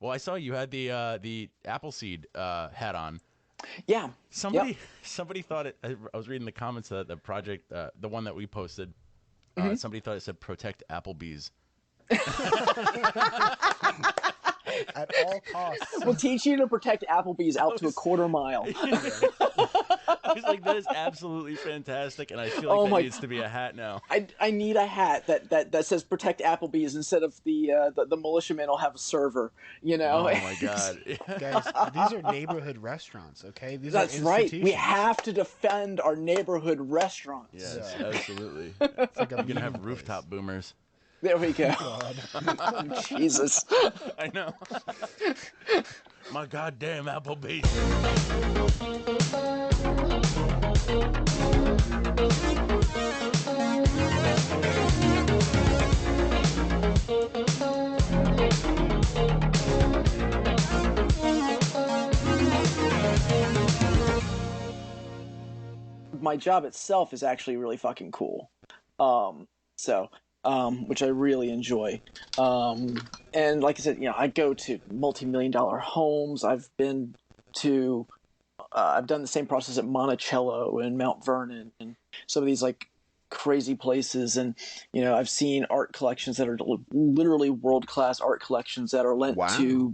Well, I saw you had the Appleseed hat on. Yeah. Somebody thought it. I was reading the comments of the project, the one that we posted. Somebody thought it said "Protect Applebee's." At all costs. We'll teach you to protect Applebee's out to a quarter mile. I was like, that is absolutely fantastic, and I feel like that needs to be a hat now. I need a hat that says protect Applebee's instead of the militiamen will have a server. You know. Oh my god, Guys, these are neighborhood restaurants. Okay, that's right. We have to defend our neighborhood restaurants. Yes, absolutely. It's like I'm gonna have rooftop boomers. There we go. Jesus. I know. My goddamn Applebee's. My job itself is actually really fucking cool. Which I really enjoy. And like I said, I go to multi-million-dollar homes. I've been to, I've done the same process at Monticello and Mount Vernon and some of these like crazy places. And, I've seen art collections that are literally world-class art collections that are lent to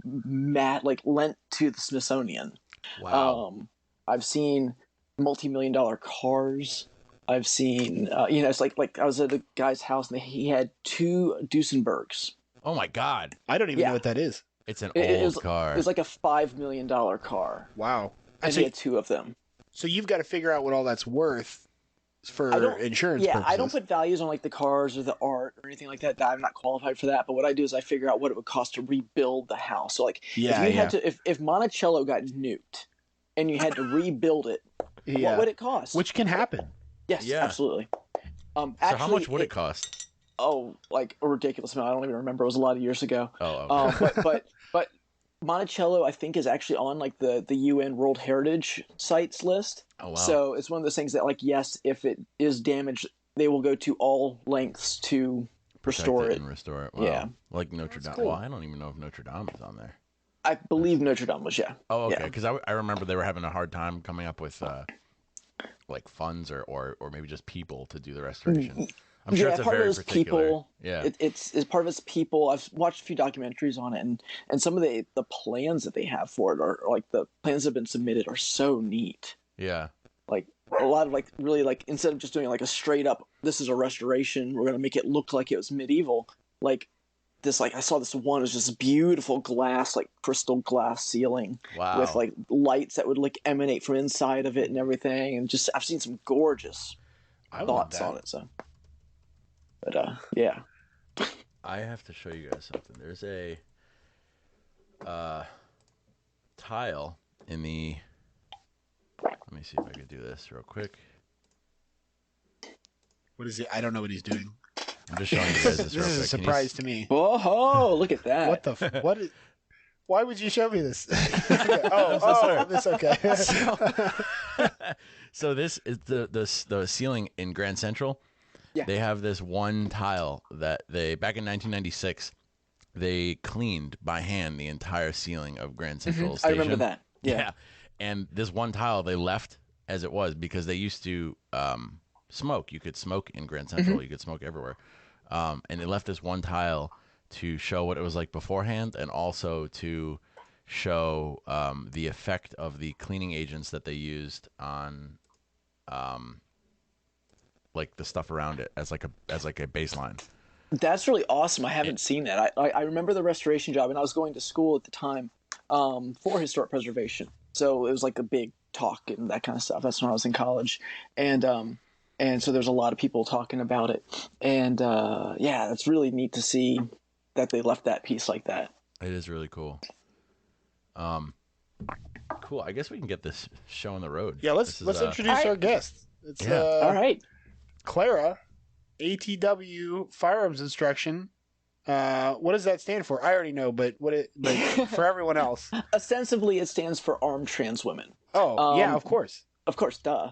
lent to the Smithsonian. Wow. I've seen multi-million-dollar cars. I've seen, it's like I was at a guy's house and he had 2 Duesenbergs. Oh my god! I don't even know what that is. It's an old car. It was like a $5 million car. Wow! And he had 2 of them. So you've got to figure out what all that's worth for insurance purposes. I don't put values on like the cars or the art or anything like that. I'm not qualified for that. But what I do is I figure out what it would cost to rebuild the house. So like, if Monticello got nuked and you had to rebuild it, what would it cost? Which can happen. Yes, absolutely. So how much would it cost? Oh, like a ridiculous amount. I don't even remember. It was a lot of years ago. Oh, okay. But Monticello, I think, is actually on like the UN World Heritage Sites list. Oh, wow. So it's one of those things that, like, yes, if it is damaged, they will go to all lengths to restore it. And restore it. Wow. Yeah. Like Notre Dame. Cool. Well, I don't even know if Notre Dame is on there. I believe Notre Dame was, yeah. Oh, okay. Because I remember they were having a hard time coming up with like funds or maybe just people to do the restoration. I'm sure it's a very particular. People, yeah, it's part of its people. I've watched a few documentaries on it, and some of the plans that they have for it are like the plans that have been submitted are so neat. Yeah, like a lot of like really like instead of just doing like a straight up, this is a restoration, we're gonna make it look like it was medieval. Like this, like I saw this one, it was just beautiful glass, like crystal glass ceiling with like lights that would like emanate from inside of it and everything, and just I've seen some gorgeous thoughts on it. So, but yeah, I have to show you guys something. There's a tile in the. Let me see if I can do this real quick. What is it? I don't know what he's doing. I'm just showing you guys this real quick. This is a surprise to me. Whoa! Look at that. What is? Why would you show me this? This okay. So this is the ceiling in Grand Central. Yeah. They have this one tile that they back in 1996 they cleaned by hand the entire ceiling of Grand Central Station. I remember that. Yeah. And this one tile they left as it was because they used to smoke. You could smoke in Grand Central. You could smoke everywhere. And they left this one tile to show what it was like beforehand and also to show the effect of the cleaning agents that they used on like the stuff around it as like a baseline. That's really awesome. I haven't seen that. I remember the restoration job, and I was going to school at the time for historic preservation. So it was like a big talk and that kind of stuff. That's when I was in college. And so there's a lot of people talking about it. And yeah, it's really neat to see that they left that piece like that. It is really cool. Cool. I guess we can get this show on the road. Yeah, let's introduce our guest. It's all right. Clara, ATW Firearms Instruction. What does that stand for? I already know, but for everyone else. Ostensibly, it stands for Armed Trans Women. Oh, yeah, of course. Of course, duh.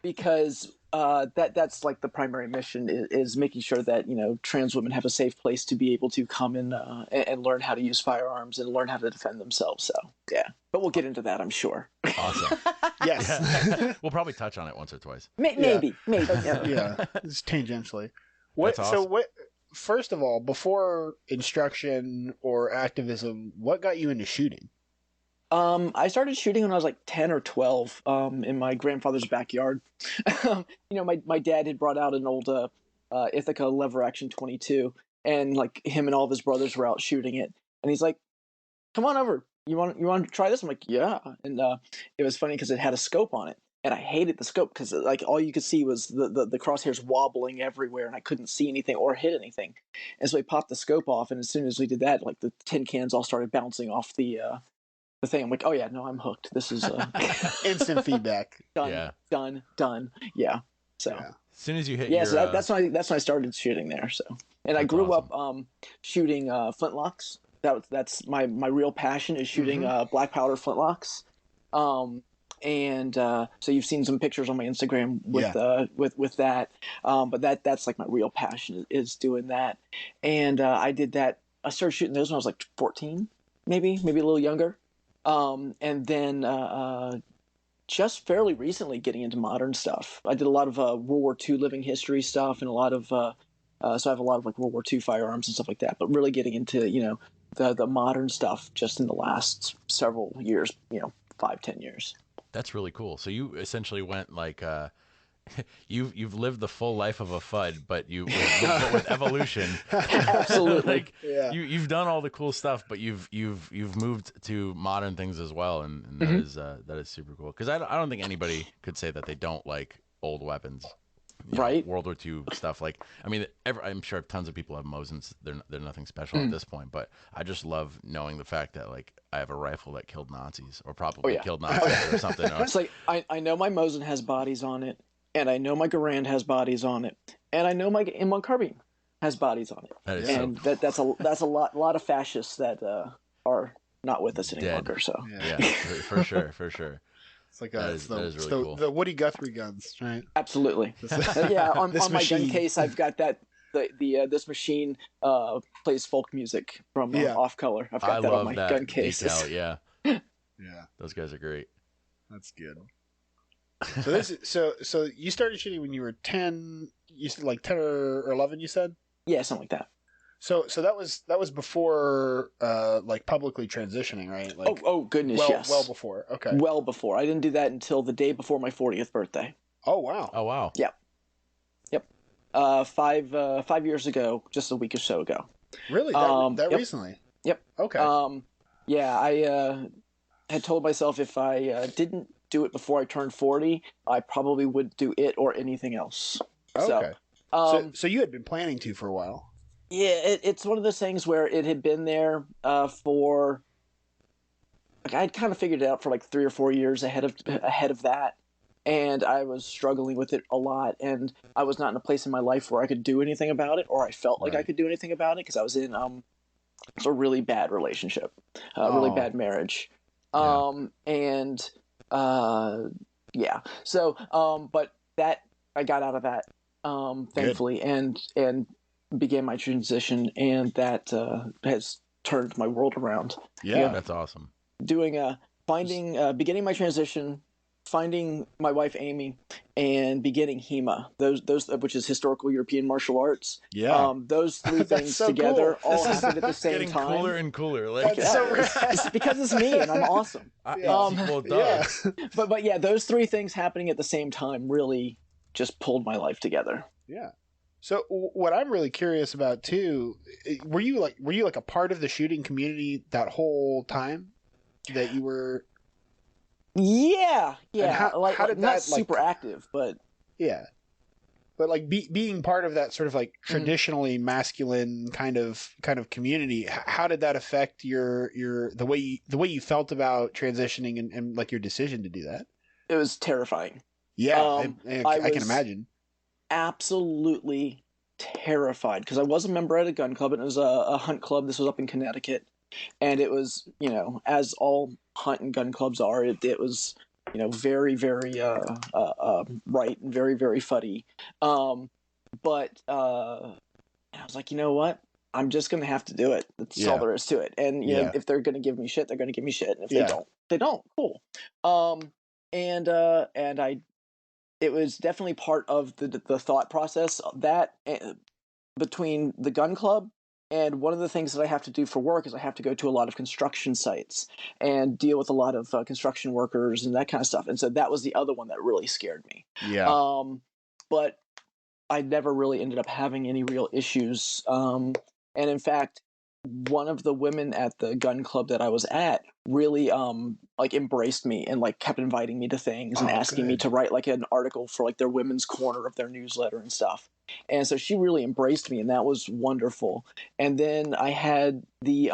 Because that's like the primary mission is making sure that trans women have a safe place to be able to come in and learn how to use firearms and learn how to defend themselves. So yeah, but we'll get into that, I'm sure. Awesome. Yes. Yeah. We'll probably touch on it once or twice. Maybe. Yeah, it's tangentially. That's awesome. So what? First of all, before instruction or activism, what got you into shooting? I started shooting when I was like 10 or 12 in my grandfather's backyard. My dad had brought out an old Ithaca lever action 22, and like him and all of his brothers were out shooting it. And he's like, "Come on over. You want to try this?" I'm like, "Yeah." And it was funny because it had a scope on it. And I hated the scope because like all you could see was the crosshairs wobbling everywhere, and I couldn't see anything or hit anything. And so we popped the scope off, and as soon as we did that, like the tin cans all started bouncing off the thing. I'm like, "Oh yeah, no, I'm hooked. This is Instant feedback. done. Yeah. So as soon as you hit so that's when I started shooting there. So and I grew up shooting flintlocks. That's my real passion is shooting black powder flintlocks. And so you've seen some pictures on my Instagram with that. But that's like my real passion is doing that. And I did that. I started shooting those when I was like 14, maybe a little younger. And then just fairly recently getting into modern stuff. I did a lot of World War II living history stuff and a lot of so I have a lot of like World War II firearms and stuff like that. But really getting into the modern stuff just in the last several years, 5-10 years. That's really cool. So you essentially went like you've lived the full life of a FUD, but with evolution. Absolutely. Like you've done all the cool stuff, but you've moved to modern things as well, and that is super cool. Because I don't think anybody could say that they don't like old weapons. Right. World War II stuff. Like, I mean, I'm sure tons of people have Mosins. They're nothing special at this point, but I just love knowing the fact that like I have a rifle that killed Nazis or probably killed Nazis or something. It's like I know my Mosin has bodies on it, and I know my Garand has bodies on it, and I know my M1 carbine has bodies on it. That is that's a lot of fascists that are not with us any longer. So yeah, for sure. It's like that is really cool. The Woody Guthrie guns, right? Absolutely. On my gun case, I've got that. This machine plays folk music from Off Color. I've got that on my gun case. Yeah. Those guys are great. That's good. So you started shooting when you were 10. You said like 10 or 11. You said. Yeah, something like that. So that was before like publicly transitioning, right? Like, oh goodness, yes. Well before. Okay. Well before. I didn't do that until the day before my 40th birthday. Oh wow. Yep. 5 years ago, just a week or so ago. Really? That recently? Yep. Okay. I had told myself if I didn't do it before I turned 40, I probably would do it or anything else. Okay. So you had been planning to for a while. Yeah, it's one of those things where it had been there for. Like I'd kind of figured it out for like 3 or 4 years ahead of that, and I was struggling with it a lot, and I was not in a place in my life where I could do anything about it, or I felt like I could do anything about it because I was in a really bad relationship, really bad marriage, and So, but that I got out of that thankfully, and began my transition, and that has turned my world around. Yeah, that's awesome. Beginning my transition, finding my wife Amy, and beginning HEMA, those which is historical European martial arts. Yeah, those three things together all happened at the same getting time. Cooler and cooler. Like it's because it's me and I'm awesome. But yeah, those three things happening at the same time really just pulled my life together. Yeah. So what I'm really curious about too, were you like a part of the shooting community that whole time that you were? Yeah. How did not that super active, but yeah, but like being part of that sort of like traditionally masculine kind of community. How did that affect your the way you felt about transitioning and like your decision to do that? It was terrifying. Yeah, I can imagine. Absolutely terrified because I was a member at a gun club, and it was a hunt club. This was up in Connecticut, and it was, as all hunt and gun clubs are, it was very, very right and very, very funny. But I was like, you know what? I'm just gonna have to do it. That's all there is to it. And if they're gonna give me shit, they're gonna give me shit. And if they don't, they don't. Cool. And it was definitely part of the thought process that between the gun club. And one of the things that I have to do for work is I have to go to a lot of construction sites and deal with a lot of construction workers and that kind of stuff. And so that was the other one that really scared me. Yeah. But I never really ended up having any real issues. And in fact, one of the women at the gun club that I was at really like embraced me and like kept inviting me to things and asking me to write like an article for like their women's corner of their newsletter and stuff. And so she really embraced me, and that was wonderful. And then I had the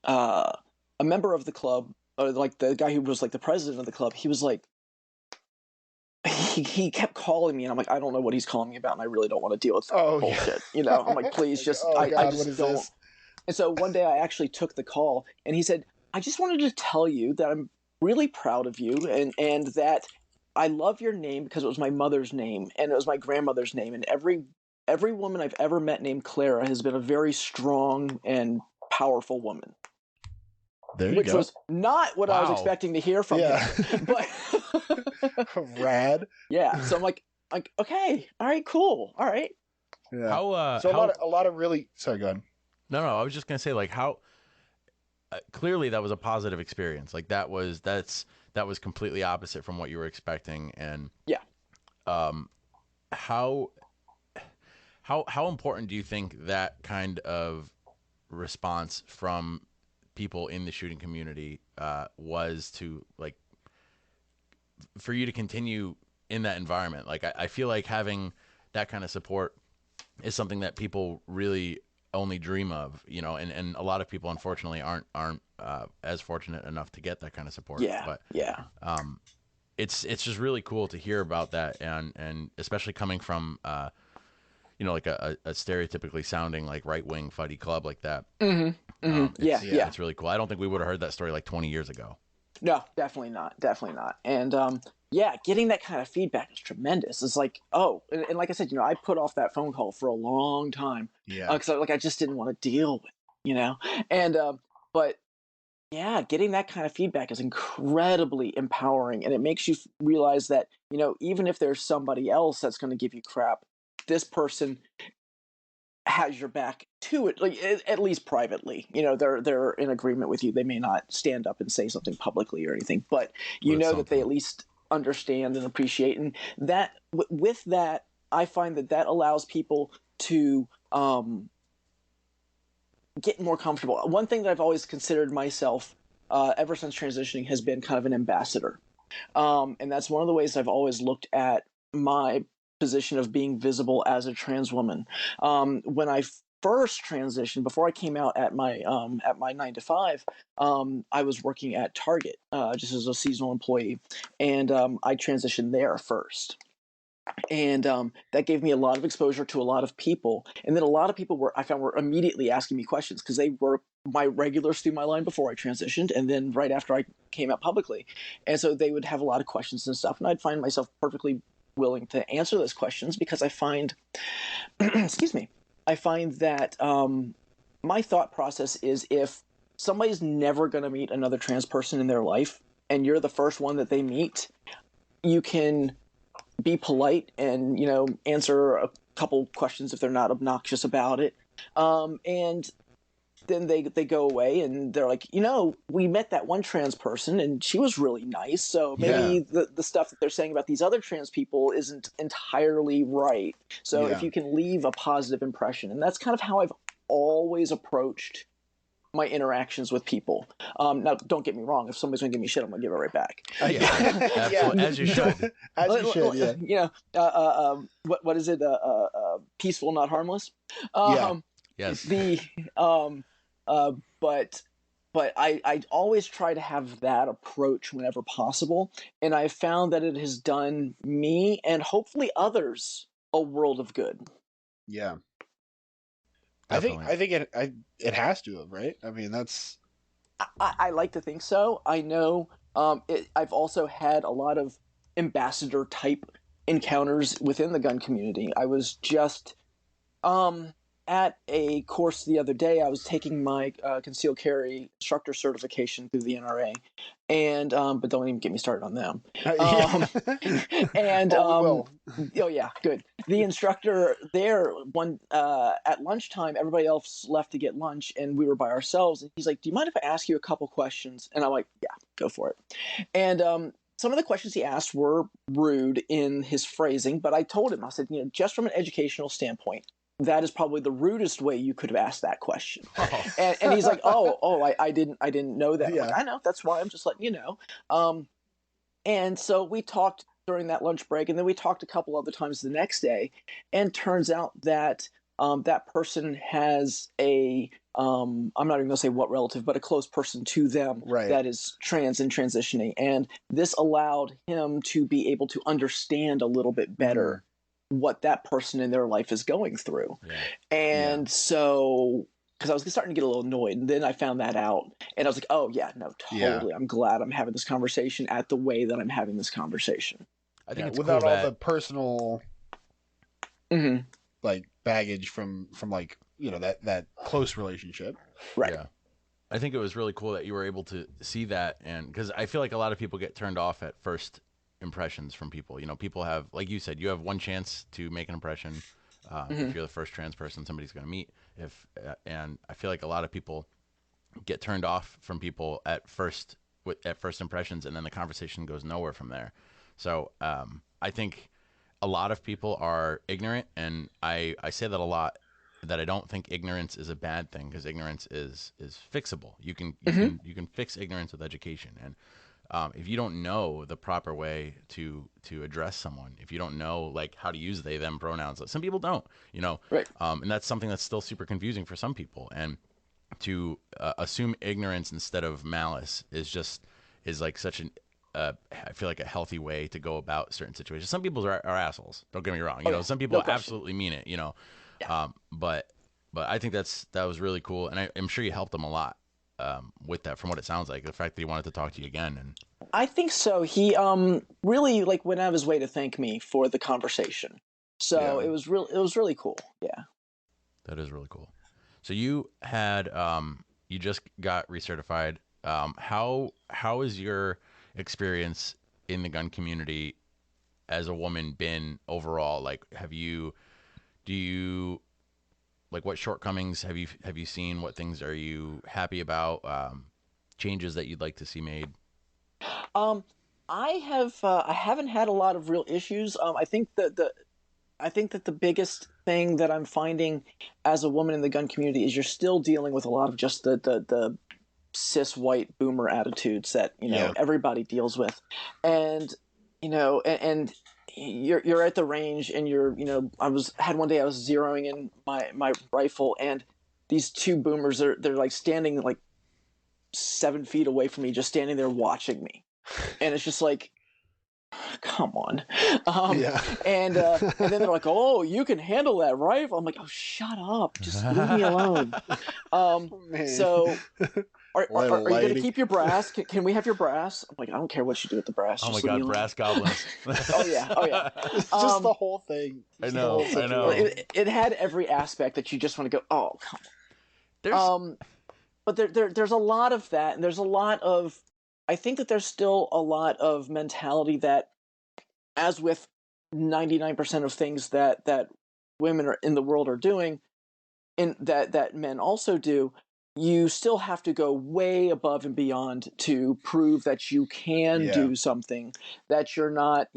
a member of the club, or like the guy who was like the president of the club, he was like, he kept calling me, and I'm like, I don't know what he's calling me about, and I really don't want to deal with bullshit. I'm like, please, just I just don't. This? And so one day I actually took the call, and he said, I just wanted to tell you that I'm really proud of you, and that I love your name because it was my mother's name, and it was my grandmother's name, and every woman I've ever met named Clara has been a very strong and powerful woman. Which was not what I was expecting to hear from him. But rad. Yeah. So I'm like, okay, all right, cool, all right. Yeah. A lot of really. Sorry, go ahead. No, I was just gonna say, like, how clearly that was a positive experience. Like that was completely opposite from what you were expecting. And how important do you think that kind of response from people in the shooting community was to, like, for you to continue in that environment? Like, I feel like having that kind of support is something that people really only dream of, and a lot of people unfortunately aren't as fortunate enough to get that kind of support. It's just really cool to hear about that, and especially coming from like a stereotypically sounding like right-wing fuddy club like that. It's really cool. I don't think we would have heard that story like 20 years ago. No, definitely not. And getting that kind of feedback is tremendous. It's like, and like I said, I put off that phone call for a long time. Because I just didn't want to deal with it, and but yeah, getting that kind of feedback is incredibly empowering, and it makes you realize that even if there's somebody else that's going to give you crap, this person has your back to it, like at least privately. They're in agreement with you. They may not stand up and say something publicly or anything, but that they at least understand and appreciate. And that with that, I find that allows people to get more comfortable. One thing that I've always considered myself ever since transitioning has been kind of an ambassador, and that's one of the ways I've always looked at my position of being visible as a trans woman. When I first transitioned, before I came out at my 9 to 5, I was working at Target just as a seasonal employee, and I transitioned there first. And that gave me a lot of exposure to a lot of people, and then a lot of people I found were immediately asking me questions because they were my regulars through my line before I transitioned, and then right after I came out publicly. And so they would have a lot of questions and stuff, and I'd find myself perfectly willing to answer those questions because I find excuse me, I find that my thought process is, if somebody's never going to meet another trans person in their life and you're the first one that they meet, you can be polite and answer a couple questions if they're not obnoxious about it, and then they go away and they're like, we met that one trans person and she was really nice, so maybe the stuff that they're saying about these other trans people isn't entirely right. So if you can leave a positive impression, and that's kind of how I've always approached my interactions with people. Now, don't get me wrong. If somebody's going to give me shit, I'm going to give it right back. Absolutely. As you should. As you should, yeah. What is it? Peaceful, not harmless. Yes. But I always try to have that approach whenever possible, and I found that it has done me and hopefully others a world of good. Yeah. Definitely. I think it has to have, right? I mean, that's. I like to think so. I know I've also had a lot of ambassador type encounters within the gun community. I was just at a course the other day. I was taking my concealed carry instructor certification through the NRA, and but don't even get me started on them. Yeah. And Oh, we will. oh yeah, good. The instructor there one at lunchtime, everybody else left to get lunch, and we were by ourselves. And he's like, "Do you mind if I ask you a couple questions?" And I'm like, "Yeah, go for it." And some of the questions he asked were rude in his phrasing, but I told him, I said, just from an educational standpoint, that is probably the rudest way you could have asked that question. Oh. And he's like, I didn't know that. Yeah. I'm like, I know, that's why I'm just letting you know. And so we talked during that lunch break, and then we talked a couple other times the next day, and turns out that that person has I'm not even going to say what relative, but a close person to them that is trans and transitioning. And this allowed him to be able to understand a little bit better what that person in their life is going through. Yeah. And so, because I was starting to get a little annoyed, and then I found that out, and I was like, oh yeah, no, totally. Yeah. I'm glad I'm having this conversation at the way that I'm having this conversation. I think it's without cool all the personal like baggage from like, that close relationship. Right. Yeah. I think it was really cool that you were able to see that, and because I feel like a lot of people get turned off at first impressions from people. People have, like you said, you have one chance to make an impression. If you're the first trans person somebody's going to meet, and I feel like a lot of people get turned off from people at first impressions, and then the conversation goes nowhere from there. So I think a lot of people are ignorant, and I say that a lot, that I don't think ignorance is a bad thing, because ignorance is fixable. You can fix ignorance with education. And if you don't know the proper way to address someone, if you don't know like how to use they them pronouns, some people don't, right. And that's something that's still super confusing for some people. And to assume ignorance instead of malice is like such an I feel like a healthy way to go about certain situations. Some people are assholes. Don't get me wrong. Some people absolutely mean it. Yeah. But I think that was really cool, and I'm sure you helped them a lot with that, from what it sounds like. The fact that he wanted to talk to you again, and I think so. He really went out of his way to thank me for the conversation. So it was really cool. Yeah. That is really cool. So you had you just got recertified. How is your experience in the gun community as a woman been overall? Like, what shortcomings have you seen? What things are you happy about? Changes that you'd like to see made? I haven't had a lot of real issues. I think that the biggest thing that I'm finding as a woman in the gun community is you're still dealing with a lot of just the cis white boomer attitudes that everybody deals with, and and you're at the range, and I had one day I was zeroing in my rifle, and these two boomers they're like standing like 7 feet away from me, just standing there watching me, and it's just like, come on. And then they're like, oh, you can handle that rifle. I'm like, oh, shut up, just leave me alone. So are you going to keep your brass? Can we have your brass? I'm like, I don't care what you do with the brass. Oh my God, brass goblins. Oh yeah. It's just the whole thing. I know. It had every aspect that you just want to go, oh, come on. But there's a lot of that, and there's a lot of, I think that there's still a lot of mentality that, as with 99% of things that women in the world are doing, and that men also do, you still have to go way above and beyond to prove that you can do something, that you're not,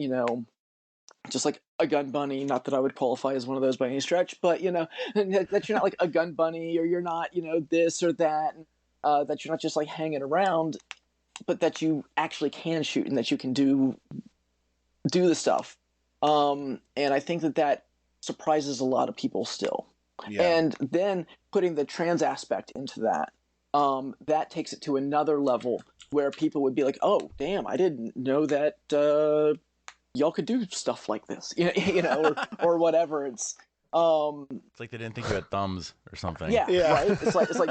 just like a gun bunny. Not that I would qualify as one of those by any stretch, but that you're not like a gun bunny, or you're not this or that, that you're not just like hanging around, but that you actually can shoot, and that you can do the stuff. And I think that surprises a lot of people still. And then putting the trans aspect into that, that takes it to another level where people would be like, oh damn, I didn't know that y'all could do stuff like this, or whatever. It's like they didn't think you had thumbs or something. Yeah. Right. It's like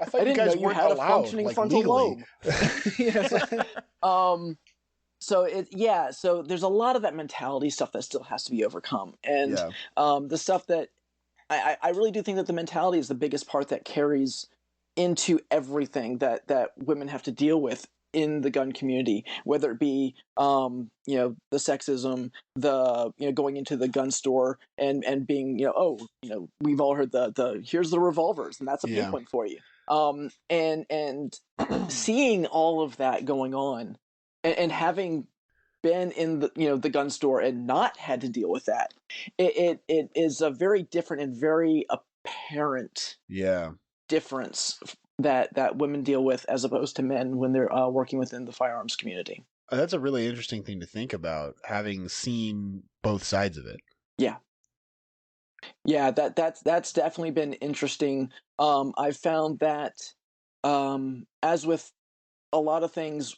I thought you guys weren't allowed, a functioning like, frontal legally. lobe. So there's a lot of that mentality stuff that still has to be overcome, and Yeah. the stuff that I really do think that the mentality is the biggest part that carries into everything that women have to deal with in the gun community, whether it be the sexism, going into the gun store and being we've all heard the here's the revolvers and that's a pink one for you, and seeing all of that going on, and having been in the gun store and not had to deal with that, it is a very different and very apparent difference that women deal with as opposed to men when they're working within the firearms community. That's a really interesting thing to think about, having seen both sides of it. Yeah, that's definitely been interesting. I've found that, as with a lot of things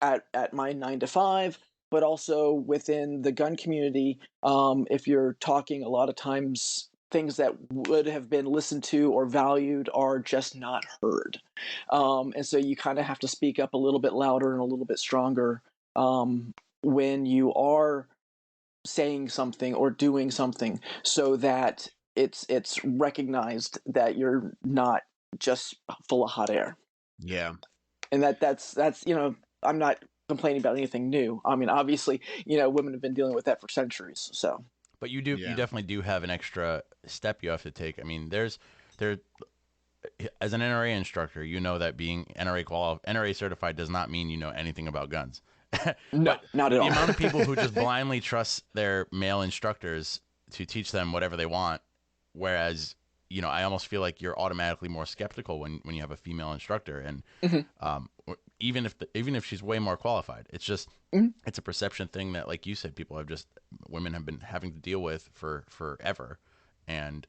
at my 9 to 5, but also within the gun community, if you're talking, a lot of times things that would have been listened to or valued are just not heard. And so you kind of have to speak up a little bit louder and a little bit stronger when you are saying something or doing something, so that it's recognized that you're not just full of hot air. Yeah. And that's I'm not complaining about anything new. I mean, obviously, women have been dealing with that for centuries. So, but you definitely do have an extra step you have to take. I mean, there, as an NRA instructor, you know that being NRA certified does not mean you know anything about guns. No, not at all. The amount of people who just blindly trust their male instructors to teach them whatever they want, whereas I almost feel like you're automatically more skeptical when you have a female instructor, and even if she's way more qualified, it's just it's a perception thing that, like you said, women have been having to deal with for forever, and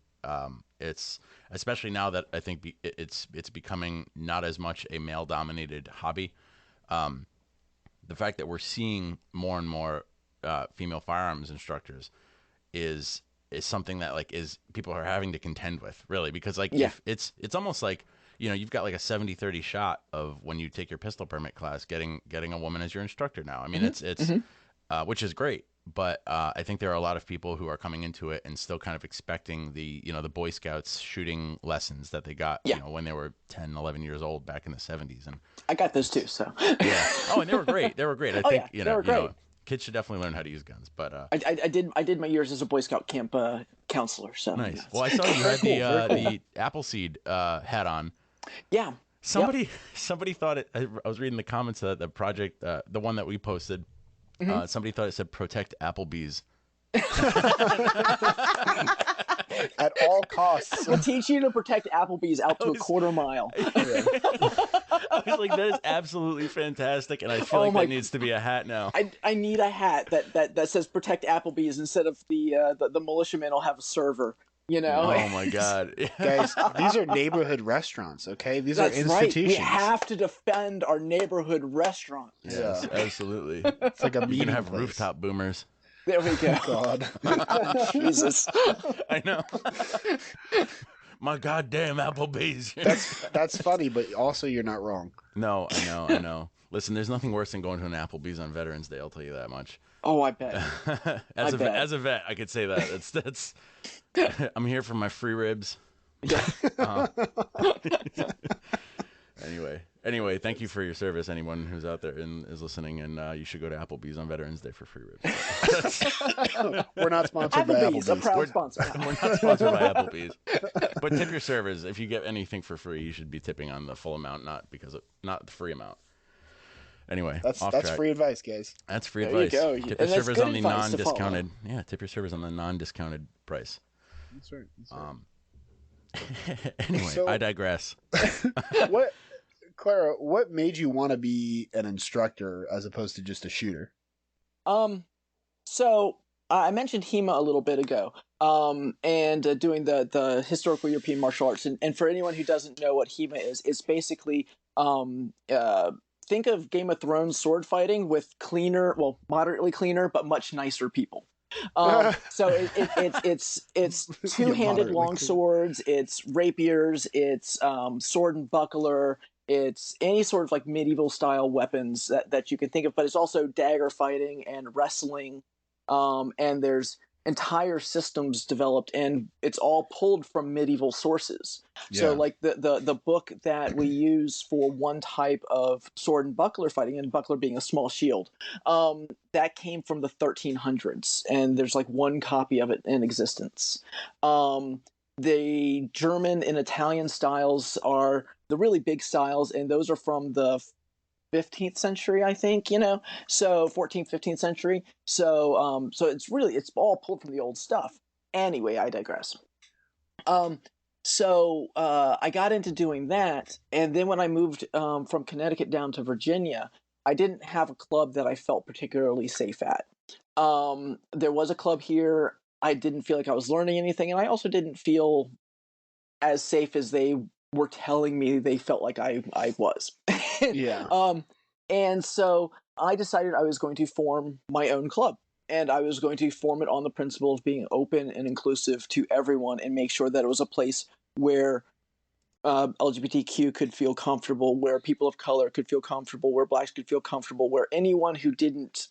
it's especially now that I think it's becoming not as much a male dominated hobby. The fact that we're seeing more and more female firearms instructors is something that is people are having to contend with, really, because if it's almost like you've got like a 70-30 shot of when you take your pistol permit class getting a woman as your instructor now. I mean, it's which is great, but I think there are a lot of people who are coming into it and still kind of expecting the the Boy Scouts shooting lessons that they got when they were 10, 11 years old back in the 70s. And I got those too, so yeah. Oh, and they were great. They were great. I think they were great. Kids should definitely learn how to use guns. But I did my years as a Boy Scout camp counselor. So nice. Well, I saw you had the Appleseed hat on. Yeah. Somebody thought it. I was reading the comments of the project, the one that we posted. Somebody thought it said "Protect Applebee's." At all costs. We'll teach you to protect Applebee's out to a quarter mile. I was like, that is absolutely fantastic, and I feel like that needs to be a hat now. I need a hat that says "Protect Applebee's" instead of the militiamen will have a server. Oh my God, guys! These are neighborhood restaurants. Okay, these are institutions. Right. We have to defend our neighborhood restaurants. Yes, absolutely. It's like a meeting. You can have place. Rooftop boomers. There we go. God. Jesus. I know. My goddamn Applebee's. That's funny, but also you're not wrong. No, I know. Listen, there's nothing worse than going to an Applebee's on Veterans Day. I'll tell you that much. Oh, I bet. As a vet, I could say that. That's. I'm here for my free ribs. Anyway, thank you for your service. Anyone who's out there and is listening, and you should go to Applebee's on Veterans Day for free ribs. We're not sponsored by Applebee's. A proud sponsor. We're not sponsored by Applebee's. But tip your servers. If you get anything for free, you should be tipping on the full amount, not the free amount. Anyway, that's track. Free advice, guys. That's free there advice. You go. Tip your servers on the non-discounted. Yeah, tip your servers on the non-discounted price. That's right. Anyway, so, I digress. Clara, what made you want to be an instructor as opposed to just a shooter? So I mentioned HEMA a little bit ago, and doing the historical European martial arts. And for anyone who doesn't know what HEMA is, it's basically think of Game of Thrones sword fighting with moderately cleaner, but much nicer people. So it's two-handed long swords, it's rapiers, it's sword and buckler, It's any sort of like medieval style weapons that you can think of, but it's also dagger fighting and wrestling. And there's entire systems developed, and it's all pulled from medieval sources. So Yeah. like the book that we use for one type of sword and buckler fighting, and buckler being a small shield, that came from the 1300s, and there's like one copy of it in existence. The German and Italian styles are the really big styles, and those are from the 15th century, I think, so 14th, 15th century. So it's all pulled from the old stuff. Anyway, I digress. I got into doing that, and then when I moved from Connecticut down to Virginia, I didn't have a club that I felt particularly safe at. There was a club here. I didn't feel like I was learning anything, and I also didn't feel as safe as they were telling me they felt like I was. Yeah. And so I decided I was going to form my own club, and I was going to form it on the principle of being open and inclusive to everyone, and make sure that it was a place where LGBTQ could feel comfortable, where people of color could feel comfortable, where blacks could feel comfortable, where anyone who didn't,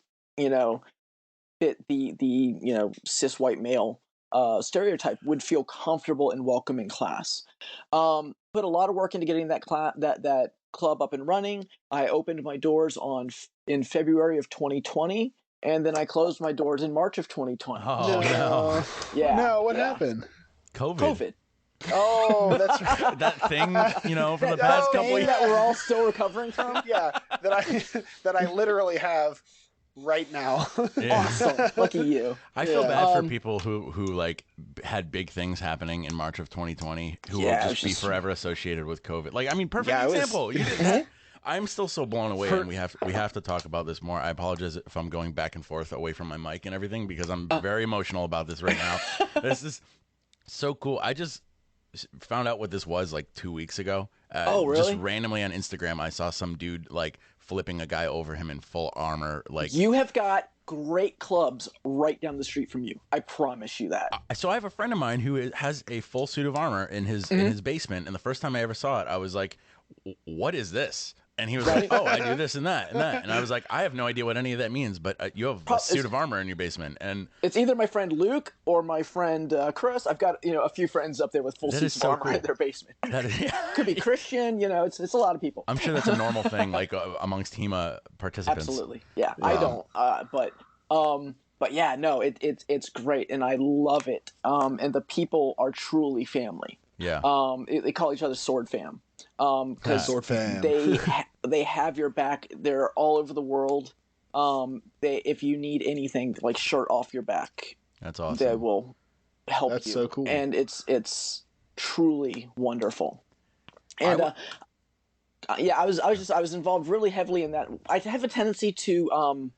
fit the cis white male stereotype would feel comfortable and welcome in class. Put a lot of work into getting that club up and running. I opened my doors in February of 2020, and then I closed my doors in March of 2020. Oh no! Yeah. No, what yeah. happened? COVID. Oh, that's right. That thing, from the past couple years that we're all still recovering from. Yeah, that I literally have right now. Yeah. Awesome. Lucky you. I feel bad for people who like had big things happening in March of 2020 who will just be forever associated with COVID. Like, I mean, perfect example. You did that. I'm still so blown away, and we have to talk about this more. I apologize if I'm going back and forth away from my mic and everything, because I'm very emotional about this right now. This is so cool. I just found out what this was like 2 weeks ago. Oh, really? Just randomly on Instagram, I saw some dude like flipping a guy over him in full armor. Like, you have got great clubs right down the street from you. I promise you that. So I have a friend of mine who has a full suit of armor in his basement, and the first time I ever saw it, I was like, "What is this?" And he was like, "Oh, I do this and that and that." And I was like, "I have no idea what any of that means, but you have a suit of armor in your basement." And it's either my friend Luke or my friend Chris. I've got a few friends up there with full suits of armor in their basement. Could be Christian. It's a lot of people. I'm sure that's a normal thing, like amongst HEMA participants. Absolutely, yeah. I don't, but yeah, no, it's great, and I love it. And the people are truly family. Yeah. They call each other Sword Fam. Because Sword Fam. they have your back. They're all over the world. If you need anything, like shirt off your back, that's awesome. They will help you. That's so cool. And it's truly wonderful. And I was involved really heavily in that. I have a tendency to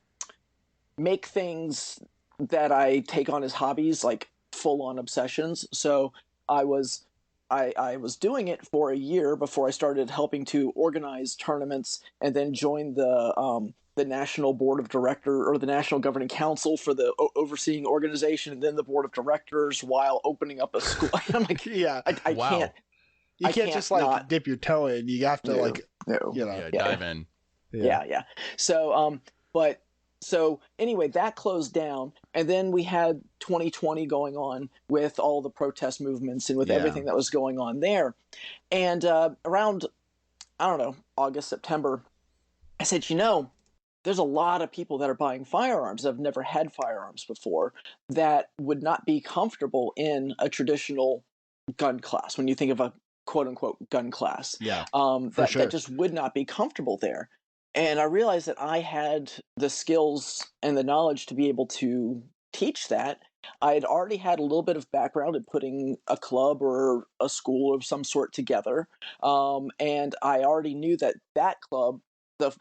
make things that I take on as hobbies like full on obsessions. So I was doing it for a year before I started helping to organize tournaments, and then joined the national board of director, or the national governing council for the overseeing organization, and then the board of directors while opening up a school. I'm like, yeah, I can't. You can't just like dip your toe in. You have to dive in. Yeah. So anyway, that closed down, and then we had 2020 going on with all the protest movements and with everything that was going on there. And around, I don't know, August, September, I said, there's a lot of people that are buying firearms that have never had firearms before that would not be comfortable in a traditional gun class. When you think of a quote unquote gun class, that just would not be comfortable there. And I realized that I had the skills and the knowledge to be able to teach that. I had already had a little bit of background in putting a club or a school of some sort together. And I already knew that club, the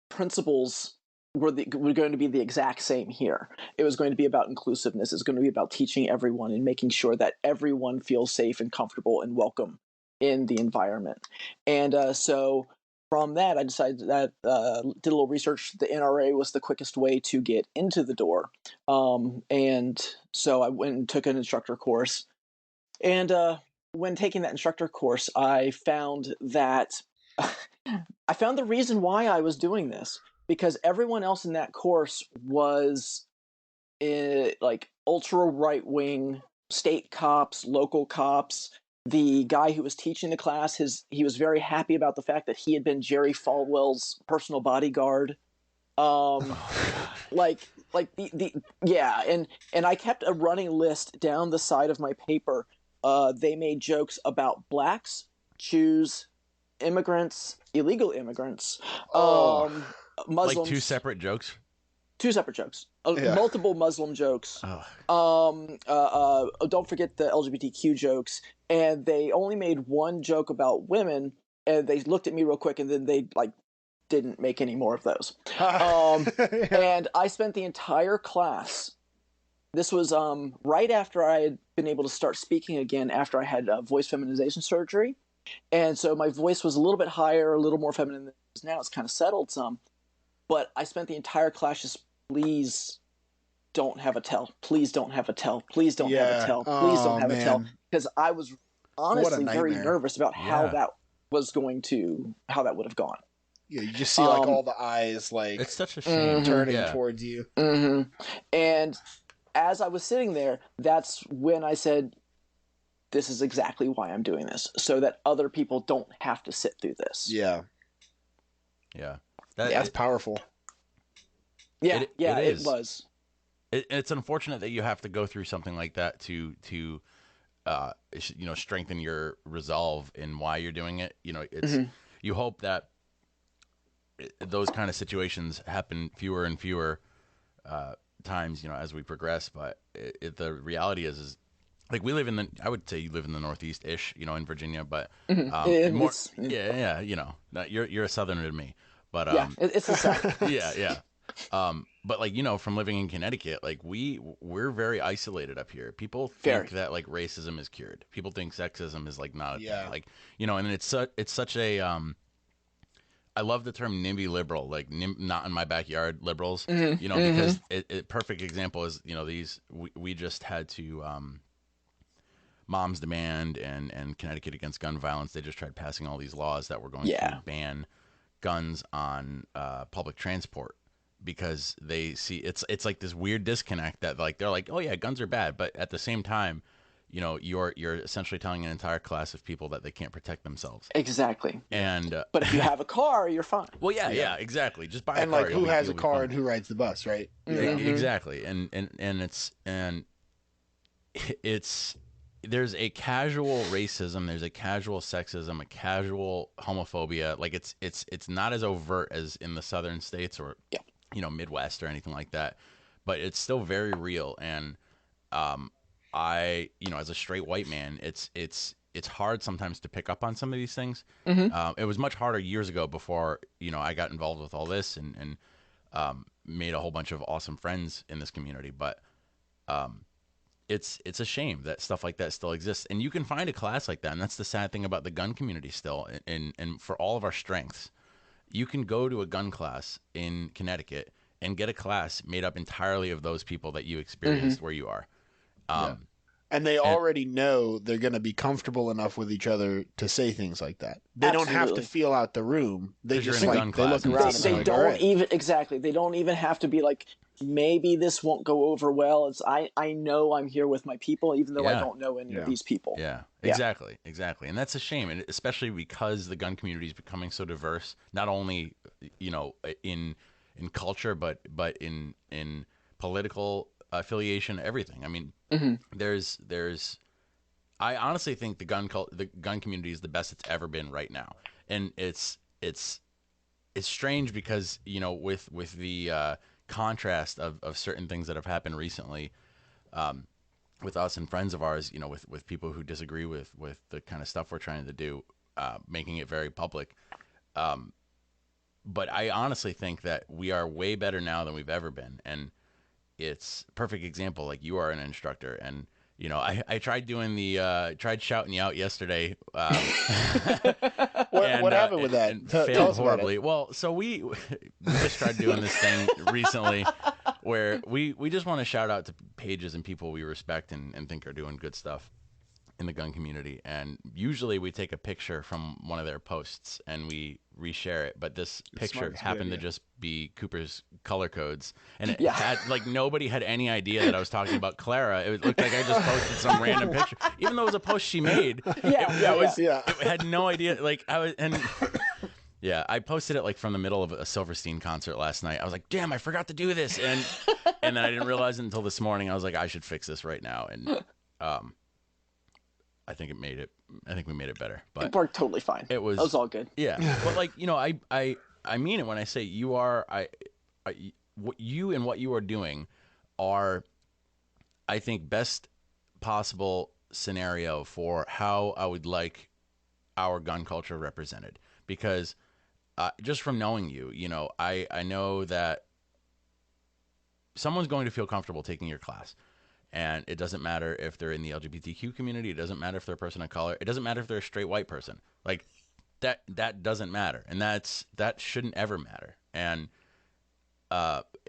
principles were going to be the exact same here. It was going to be about inclusiveness. It's going to be about teaching everyone and making sure that everyone feels safe and comfortable and welcome in the environment. And so from that, I decided that did a little research. The NRA was the quickest way to get into the door, and so I went and took an instructor course. And when taking that instructor course, I found that I found the reason why I was doing this because everyone else in that course was like ultra right wing state cops, local cops. The guy who was teaching the class, he was very happy about the fact that he had been Jerry Falwell's personal bodyguard. Um, like the yeah, and I kept a running list down the side of my paper. They made jokes about blacks, Jews, immigrants, illegal immigrants, Oh, Muslims. Like two separate jokes. Two separate jokes, yeah. multiple Muslim jokes. Oh. Don't forget the LGBTQ jokes. And they only made one joke about women, and they looked at me real quick, and then they like didn't make any more of those. Yeah. And I spent the entire class. This was right after I had been able to start speaking again after I had voice feminization surgery. And so my voice was a little bit higher, a little more feminine than it is now. It's kind of settled some. But I spent the entire class just, please don't have a tell. Please don't have a tell. Please don't have a tell. Please don't have a tell. Because I was honestly very nervous about how that was going to, how that would have gone. Yeah, you just see like all the eyes like it's such a shame turning towards you. Mm-hmm. And as I was sitting there, that's when I said, this is exactly why I'm doing this, so that other people don't have to sit through this. Yeah. Yeah. That's powerful. Yeah, it was. It's unfortunate that you have to go through something like that to strengthen your resolve in why you're doing it. It's you hope that those kind of situations happen fewer and fewer times, as we progress. But the reality is like we live in I would say you live in the Northeast-ish, in Virginia, but more, you're a Southerner than me, but it's the South. yeah. But like, from living in Connecticut, like we're very isolated up here. People think that like racism is cured. People think sexism is like not a thing. Like, and it's such a I love the term NIMBY liberal, like not in my backyard liberals, because perfect example is, we just had to Moms Demand and Connecticut Against Gun Violence. They just tried passing all these laws that were going to ban guns on public transport, because they see it's like this weird disconnect that like they're like, oh yeah, guns are bad, but at the same time, you're essentially telling an entire class of people that they can't protect themselves. Exactly. And but if you have a car, you're fine. Well, yeah, exactly. Just buy a car. And like, who has a car and who rides the bus, right? Exactly. And it's there's a casual racism, there's a casual sexism, a casual homophobia. Like it's not as overt as in the southern states or Midwest or anything like that, but it's still very real. And I, as a straight white man, it's hard sometimes to pick up on some of these things. It was much harder years ago before, I got involved with all this and made a whole bunch of awesome friends in this community. But it's a shame that stuff like that still exists. And you can find a class like that. And that's the sad thing about the gun community still. And for all of our strengths, you can go to a gun class in Connecticut and get a class made up entirely of those people that you experienced where you are. And they already know they're going to be comfortable enough with each other to say things like that. They don't have to feel out the room. They just they look around. They don't even They don't even have to be like, maybe this won't go over well. It's I know I'm here with my people, even though I don't know any of these people. Yeah, exactly. And that's a shame, and especially because the gun community is becoming so diverse, not only in culture, but in political affiliation, everything. I mean, there's I honestly think the gun community is the best it's ever been right now, and it's strange because with the contrast of certain things that have happened recently with us and friends of ours, with people who disagree with the kind of stuff we're trying to do, making it very public. But I honestly think that we are way better now than we've ever been, and it's a perfect example. Like, you are an instructor, and I tried doing tried shouting you out yesterday. What happened with that? And failed horribly. Well, so we just tried doing this thing recently where we just want to shout out to pages and people we respect and think are doing good stuff. in the gun community, and usually we take a picture from one of their posts and we reshare it, but this picture happened to just be Cooper's color codes, and it had like nobody had any idea that I was talking about Clara. It looked like I just posted some random picture, even though it was a post she made. It had no idea. Like I was, and yeah, I posted it like from the middle of a Silverstein concert last night. I was like, damn, I forgot to do this, and then I didn't realize it until this morning. I was like, I should fix this right now, and I think we made it better, but it worked totally fine. It was all good. Yeah. But like, you know, I mean it when I say you are, what you and what you are doing are, I think, best possible scenario for how I would like our gun culture represented, because just from knowing you, you know, I know that someone's going to feel comfortable taking your class. And it doesn't matter if they're in the LGBTQ community. It doesn't matter if they're a person of color. It doesn't matter if they're a straight white person. Like that doesn't matter, and that shouldn't ever matter. And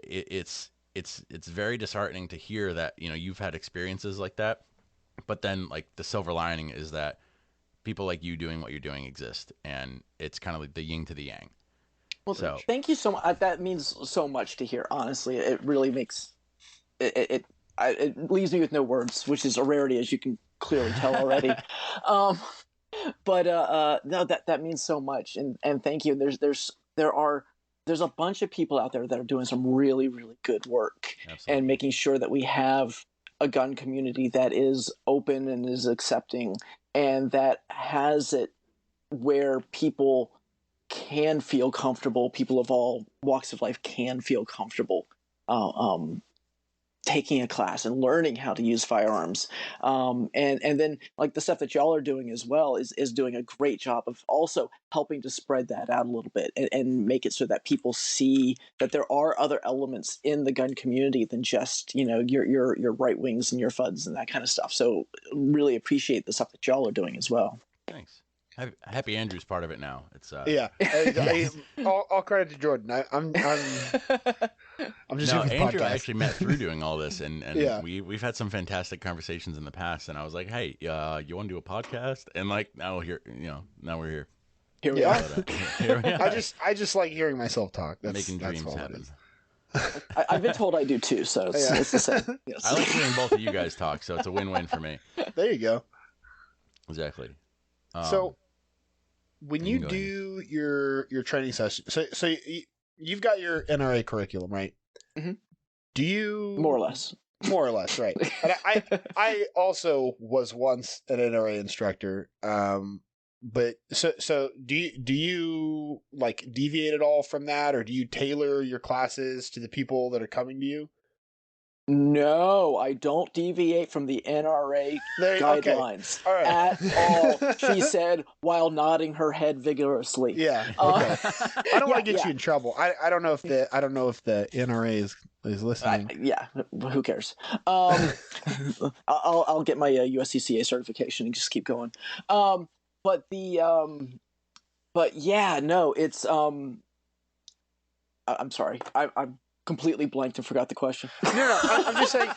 it's very disheartening to hear that, you know, you've had experiences like that. But then like the silver lining is that people like you doing what you're doing exist, and it's kind of like the yin to the yang. Well, so thank you so much. That means so much to hear. Honestly, it really makes it leaves me with no words, which is a rarity, as you can clearly tell already. But no, that means so much, and thank you. There's a bunch of people out there that are doing some really, really good work. Absolutely. And making sure that we have a gun community that is open and is accepting, and that has it where people can feel comfortable. People of all walks of life can feel comfortable taking a class and learning how to use firearms. And then like the stuff that y'all are doing as well is doing a great job of also helping to spread that out a little bit and make it so that people see that there are other elements in the gun community than just, you know, your right wings and your FUDs and that kind of stuff. So really appreciate the stuff that y'all are doing as well. Thanks. Happy Andrew's part of it now. It's all credit to Jordan. I'm just no, doing the Andrew podcast. I actually met through doing all this, and we've had some fantastic conversations in the past. And I was like, hey, you want to do a podcast? And like now we're here. Here we are. Here we are. I just like hearing myself talk. Making dreams happen. I've been told I do too, so it's the same. Yes. I like hearing both of you guys talk, so it's a win-win for me. There you go. Exactly. So when you do your training session, so you've got your NRA curriculum, right? Mm-hmm. Do you more or less, right? And I also was once an NRA instructor, but so do you like deviate at all from that, or do you tailor your classes to the people that are coming to you? No, I don't deviate from the NRA guidelines at all, she said while nodding her head vigorously. Yeah. Okay. I don't want to get you in trouble. I don't know if the NRA is listening. Who cares? I'll get my USCCA certification and just keep going. But yeah, no, it's I'm sorry. I'm completely blanked and forgot the question. No, I'm just saying.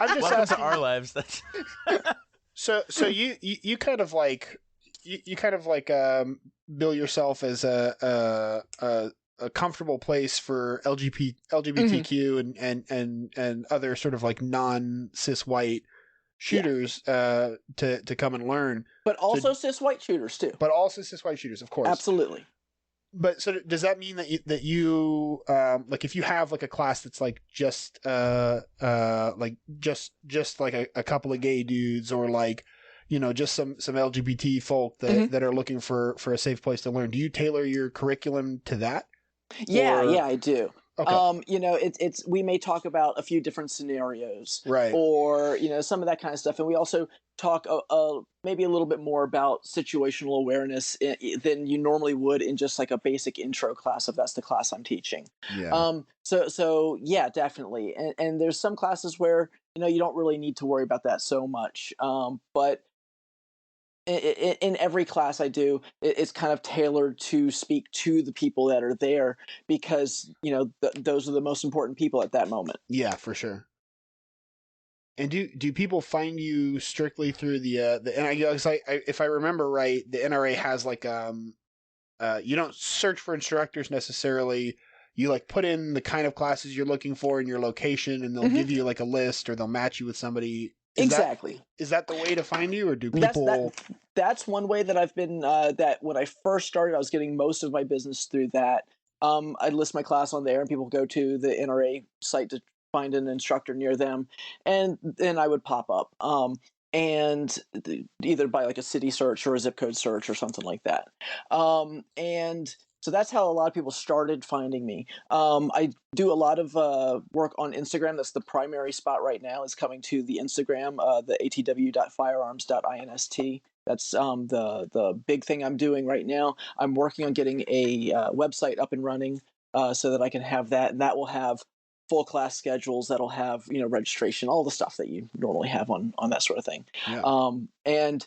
I'm just Welcome asking. to our lives. That's So you kind of like bill yourself as a comfortable place for LGBTQ and other sort of like non-cis white shooters to come and learn. But also cis white shooters too. But also cis white shooters, of course. Absolutely. But so does that mean that you like if you have like a class that's like just like just like a couple of gay dudes, or like, you know, just some LGBT folk that are looking for a safe place to learn, do you tailor your curriculum to that? Yeah, I do. Okay. You know, it's we may talk about a few different scenarios, right? Or, you know, some of that kind of stuff, and we also talk maybe a little bit more about situational awareness than you normally would in just like a basic intro class, if that's the class I'm teaching. Yeah. So yeah, definitely. And there's some classes where, you know, you don't really need to worry about that so much. But in every class I do, it's kind of tailored to speak to the people that are there, because, you know, those are the most important people at that moment. Yeah, for sure. And do people find you strictly through the and I guess if I remember right, the NRA has like you don't search for instructors necessarily. You like put in the kind of classes you're looking for in your location, and they'll give you like a list, or they'll match you with somebody. Exactly. Is that the way to find you, or do That's people? that's one way that I've been. That when I first started, I was getting most of my business through that. I'd list my class on there, and people go to the NRA site to find an instructor near them, and then I would pop up. And either by like a city search or a zip code search or something like that. And so that's how a lot of people started finding me. I do a lot of work on Instagram. That's the primary spot right now, is coming to the Instagram, the atw.firearms.inst. That's the big thing I'm doing right now. I'm working on getting a website up and running so that I can have that, and that will have full class schedules. That'll have registration, all the stuff that you normally have on that sort of thing. Yeah. And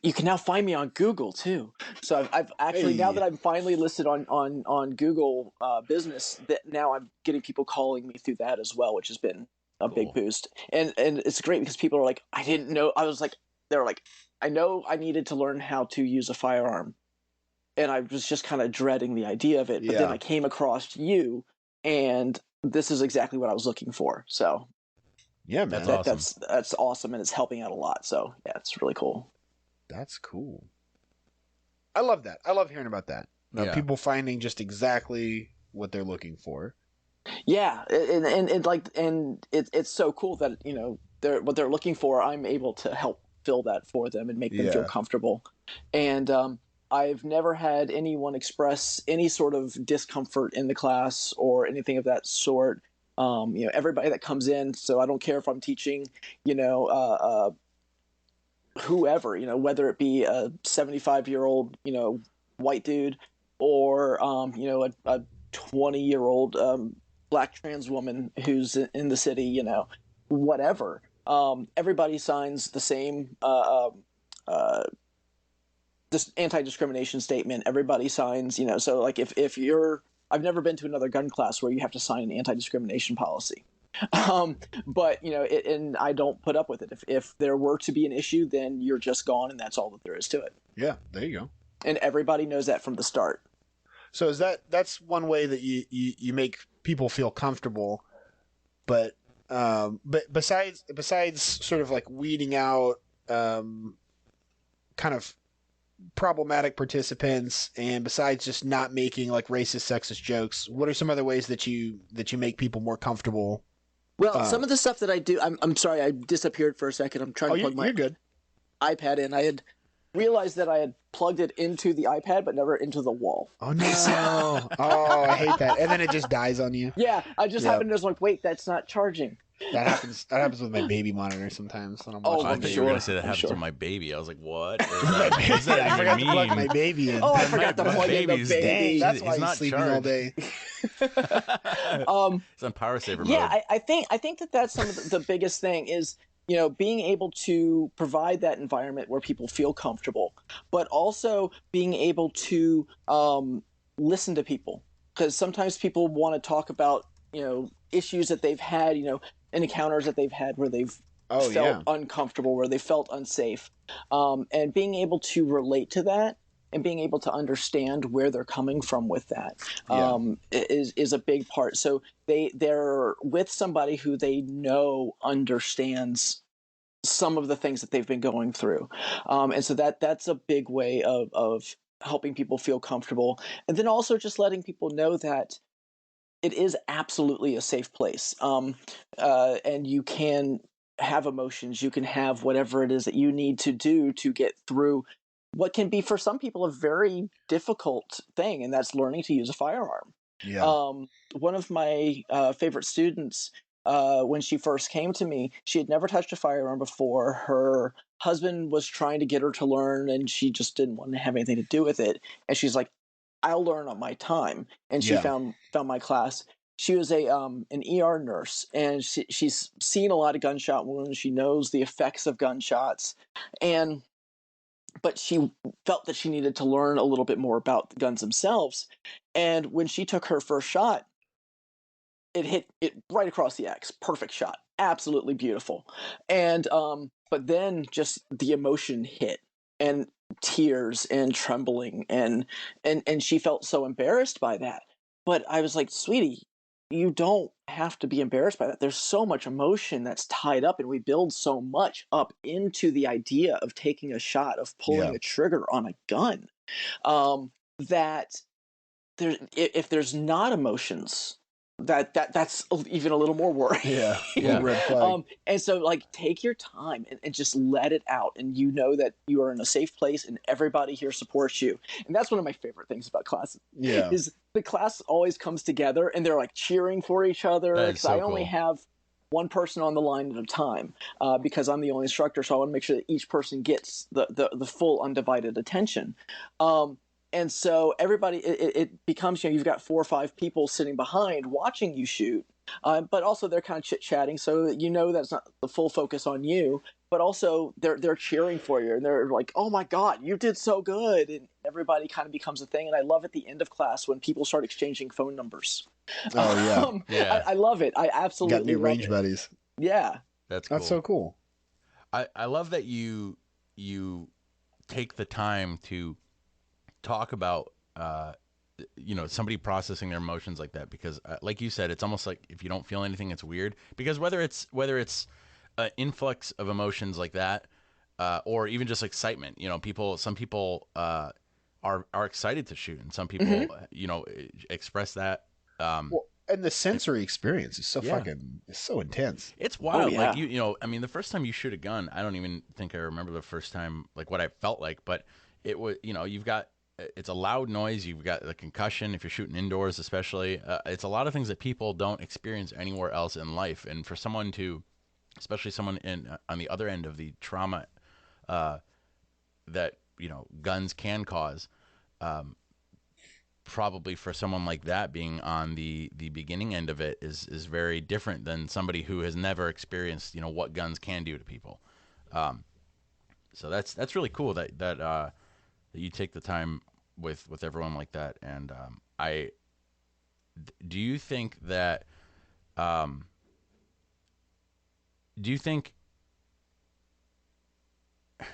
you can now find me on Google too. So I've actually, now that I'm finally listed on Google Business, that now I'm getting people calling me through that as well, which has been a big boost. And it's great because people are like, I didn't know. I was like, they were like, I know I needed to learn how to use a firearm, and I was just kind of dreading the idea of it. But then I came across you, and this is exactly what I was looking for. So yeah, man, that's awesome, and it's helping out a lot. So yeah, it's really cool. That's cool. I love that. I love hearing about that. People finding just exactly what they're looking for. Yeah, and it's so cool that they're what they're looking for. I'm able to help fill that for them and make them feel comfortable. And I've never had anyone express any sort of discomfort in the class or anything of that sort. Everybody that comes in. So I don't care if I'm teaching, whoever, whether it be a 75-year-old, white dude, or a 20-year-old black trans woman who's in the city, whatever. Everybody signs the same this anti-discrimination statement. Everybody signs, so like if you're, I've never been to another gun class where you have to sign an anti-discrimination policy. But and I don't put up with it. If there were to be an issue, then you're just gone, and that's all that there is to it. Yeah, there you go. And everybody knows that from the start. So that's one way that you make people feel comfortable, but besides sort of like weeding out kind of problematic participants, and besides just not making like racist, sexist jokes, what are some other ways that you make people more comfortable? Well, some of the stuff that I do, I'm sorry, I disappeared for a second. I'm trying to plug my iPad in. I had realized that I had plugged it into the iPad, but never into the wall. Oh no! Oh, I hate that. And then it just dies on you. Yeah, I just happened to like, wait, that's not charging. That happens with my baby monitor sometimes when I'm watching. I thought you were gonna say that happens with my baby. I was like, what? I forgot to plug my baby in. Oh, I forgot to plug in the baby. Dang, that's why he's sleeping all day. It's on power saver mode. Yeah, I think that's some of the biggest thing is, being able to provide that environment where people feel comfortable, but also being able to listen to people, because sometimes people want to talk about issues that they've had, encounters that they've had where they've felt uncomfortable, where they felt unsafe, and being able to relate to that and being able to understand where they're coming from with that is a big part. So they're with somebody who they know understands some of the things that they've been going through, and so that's a big way of helping people feel comfortable, and then also just letting people know that it is absolutely a safe place, and you can have emotions, you can have whatever it is that you need to do to get through what can be for some people a very difficult thing, and that's learning to use a firearm. One of my favorite students, when she first came to me, she had never touched a firearm before. Her husband was trying to get her to learn, and she just didn't want to have anything to do with it. And she's like, I'll learn on my time. And she found my class. She was an ER nurse, and she's seen a lot of gunshot wounds. She knows the effects of gunshots, but she felt that she needed to learn a little bit more about the guns themselves. And when she took her first shot, it hit it right across the X. Perfect shot. Absolutely beautiful. And but then just the emotion hit, and tears and trembling, and she felt so embarrassed by that. But I was like, sweetie, you don't have to be embarrassed by that. There's so much emotion that's tied up, and we build so much up into the idea of taking a shot, of pulling Yeah. a trigger on a gun, that if there's not emotions, that's even a little more worrying. Yeah. Yeah. Red flag. And so, like, take your time and just let it out, and you know that you are in a safe place and everybody here supports you. And that's one of my favorite things about classes, Yeah. is the class always comes together and they're like cheering for each other, That is because so I only cool. have one person on the line at a time, because I'm the only instructor, so I want to make sure that each person gets the full undivided attention. And so everybody, it becomes, you've got 4 or 5 people sitting behind watching you shoot, but also they're kind of chit-chatting, so that that's not the full focus on you, but also they're cheering for you, and they're like, oh my God, you did so good, and everybody kind of becomes a thing. And I love at the end of class when people start exchanging phone numbers. Oh yeah. Yeah. I love it. I absolutely Got new love range it. buddies. Yeah. That's cool. That's so cool. I love that you take the time to talk about somebody processing their emotions like that, because like you said, it's almost like if you don't feel anything, it's weird. Because whether it's an influx of emotions like that, or even just excitement, some people are excited to shoot, and some people express that. Well, and the sensory experience is so Yeah. it's so intense. It's wild. yeah. Like I mean, the first time you shoot a gun, I don't even think I remember the first time, like what I felt like, but it was, it's a loud noise. You've got the concussion if you're shooting indoors, especially. It's a lot of things that people don't experience anywhere else in life. And for someone especially someone on the other end of the trauma that guns can cause, probably for someone like that being on the beginning end of it is very different than somebody who has never experienced what guns can do to people. So that's really cool that you take the time with everyone like that. And I do you think that do you think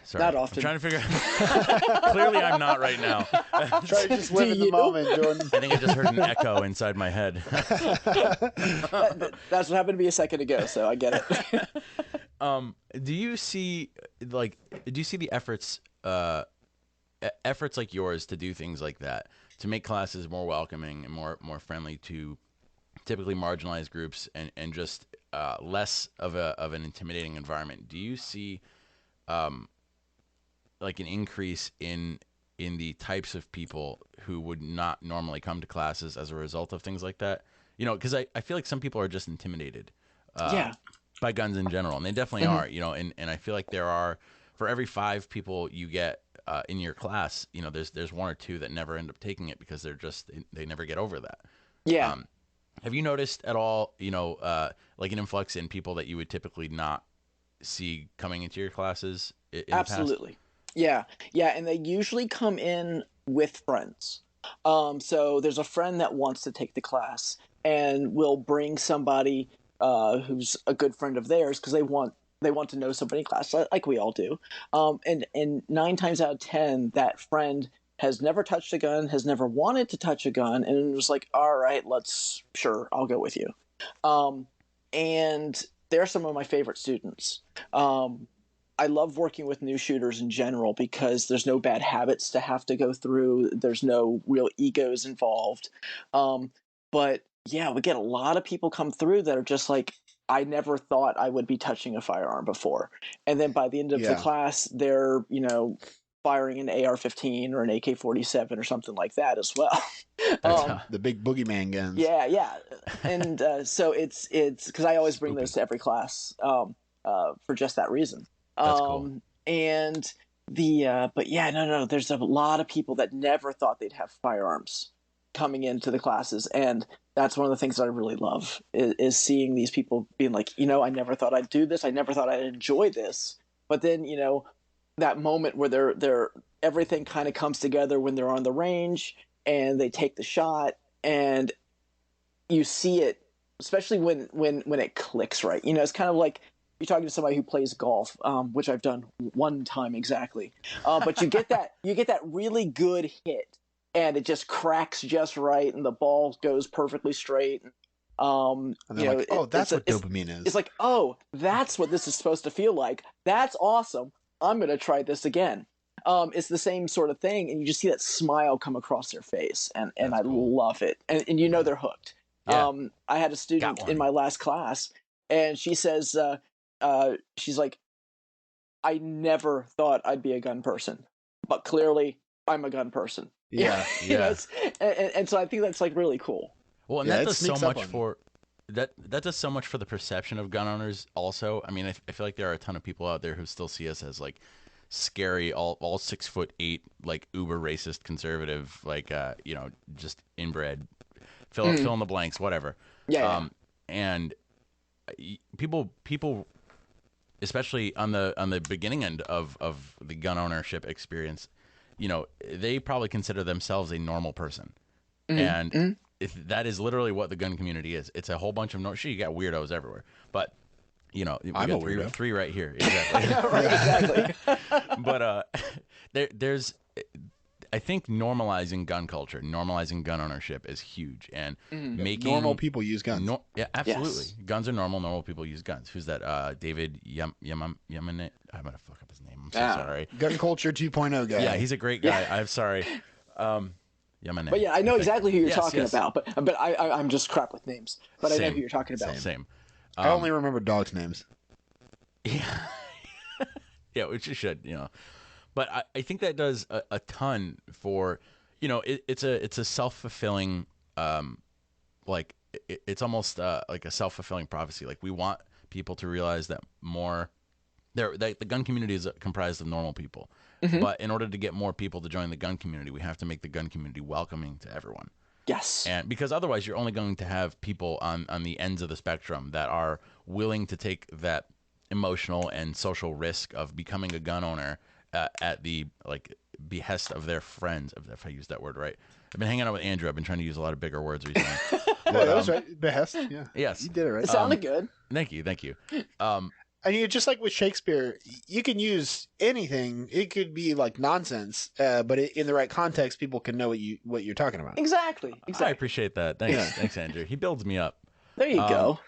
sorry, Not I'm often. trying to figure out. Clearly I'm not right now. Try to just live in the you? moment, Jordan. I think I just heard an echo inside my head. That's what happened to me a second ago, so I get it. Do you see the efforts like yours to do things like that, to make classes more welcoming and more friendly to typically marginalized groups, and just less of an intimidating environment? Do you see like an increase in the types of people who would not normally come to classes as a result of things like that? Because I feel like some people are just intimidated Yeah. by guns in general, and they definitely are. And I feel like there are, for every 5 people you get in your class, there's 1 or 2 that never end up taking it because they never get over that. Yeah. Have you noticed at all, like an influx in people that you would typically not see coming into your classes in Absolutely. Yeah. Yeah. And they usually come in with friends. So there's a friend that wants to take the class and will bring somebody who's a good friend of theirs, because they want to know somebody in class, like we all do. And 9 times out of 10, that friend has never touched a gun, has never wanted to touch a gun, and was like, all right, sure, I'll go with you. And they're some of my favorite students. I love working with new shooters in general because there's no bad habits to have to go through. There's no real egos involved. But yeah, we get a lot of people come through that are just like, I never thought I would be touching a firearm before. And then by the end of the class, they're, firing an AR-15 or an AK-47 or something like that as well. The big boogeyman guns. Yeah, yeah. And so it's because I always bring those to every class for just that reason. That's cool. And but yeah, no, there's a lot of people that never thought they'd have firearms coming into the classes, and that's one of the things that I really love is seeing these people being like, I never thought I'd do this, I never thought I'd enjoy this, but then that moment where they're everything kind of comes together when they're on the range and they take the shot, and you see it especially when it clicks right. You know, it's kind of like you're talking to somebody who plays golf, which I've done one time exactly. But you get that really good hit, and it just cracks just right, and the ball goes perfectly straight. And they're like, oh, that's what dopamine is. It's like, oh, that's what this is supposed to feel like. That's awesome. I'm going to try this again. It's the same sort of thing, and you just see that smile come across their face, and I love it. And you know they're hooked. Yeah. I had a student in my last class, and she says, she's like, I never thought I'd be a gun person, but clearly I'm a gun person. Yeah, You know, and so I think that's like really cool. Well, and that does so much for that does so much for the perception of gun owners. Also, I mean, I feel like there are a ton of people out there who still see us as like scary, all 6'8", like uber racist conservative, like you know, just inbred, fill in the blanks, whatever. Yeah. And people, especially on the beginning end of the gun ownership experience, you know, they probably consider themselves a normal person, and if that is literally what the gun community is. It's a whole bunch of you got weirdos everywhere, but you know, we I'm got a weirdo. three right here. Exactly. Exactly. But there's, I think normalizing gun culture, normalizing gun ownership is huge, and making Normal people use guns. yeah, absolutely. Yes. Guns are normal. Normal people use guns. Who's that? David Yamane. I'm gonna fuck up his name. I'm so sorry. Gun culture 2.0 guy. Yeah, he's a great guy. I'm sorry. Yamane. But yeah, I know exactly who you're talking yes. about. But I'm just crap with names. But Same. I know who you're talking about. Same. I only remember dogs' names. Yeah. Yeah, which you should, you know. But I think that does a ton for, you know, it's a self-fulfilling, like it's almost like a self-fulfilling prophecy. Like we want people to realize that the gun community is comprised of normal people. But in order to get more people to join the gun community, we have to make the gun community welcoming to everyone. Yes. And because otherwise you're only going to have people on the ends of the spectrum that are willing to take that emotional and social risk of becoming a gun owner at the like behest of their friends, if I use that word right. I've been hanging out with Andrew. I've been trying to use a lot of bigger words recently. Yeah, that was right. Behest. Yeah. Yes. You did it right. It sounded good. Thank you. I mean, just like with Shakespeare, you can use anything. It could be like nonsense, but in the right context, people can know what you're talking about. Exactly. I appreciate that. Thanks, Andrew. He builds me up. There you go.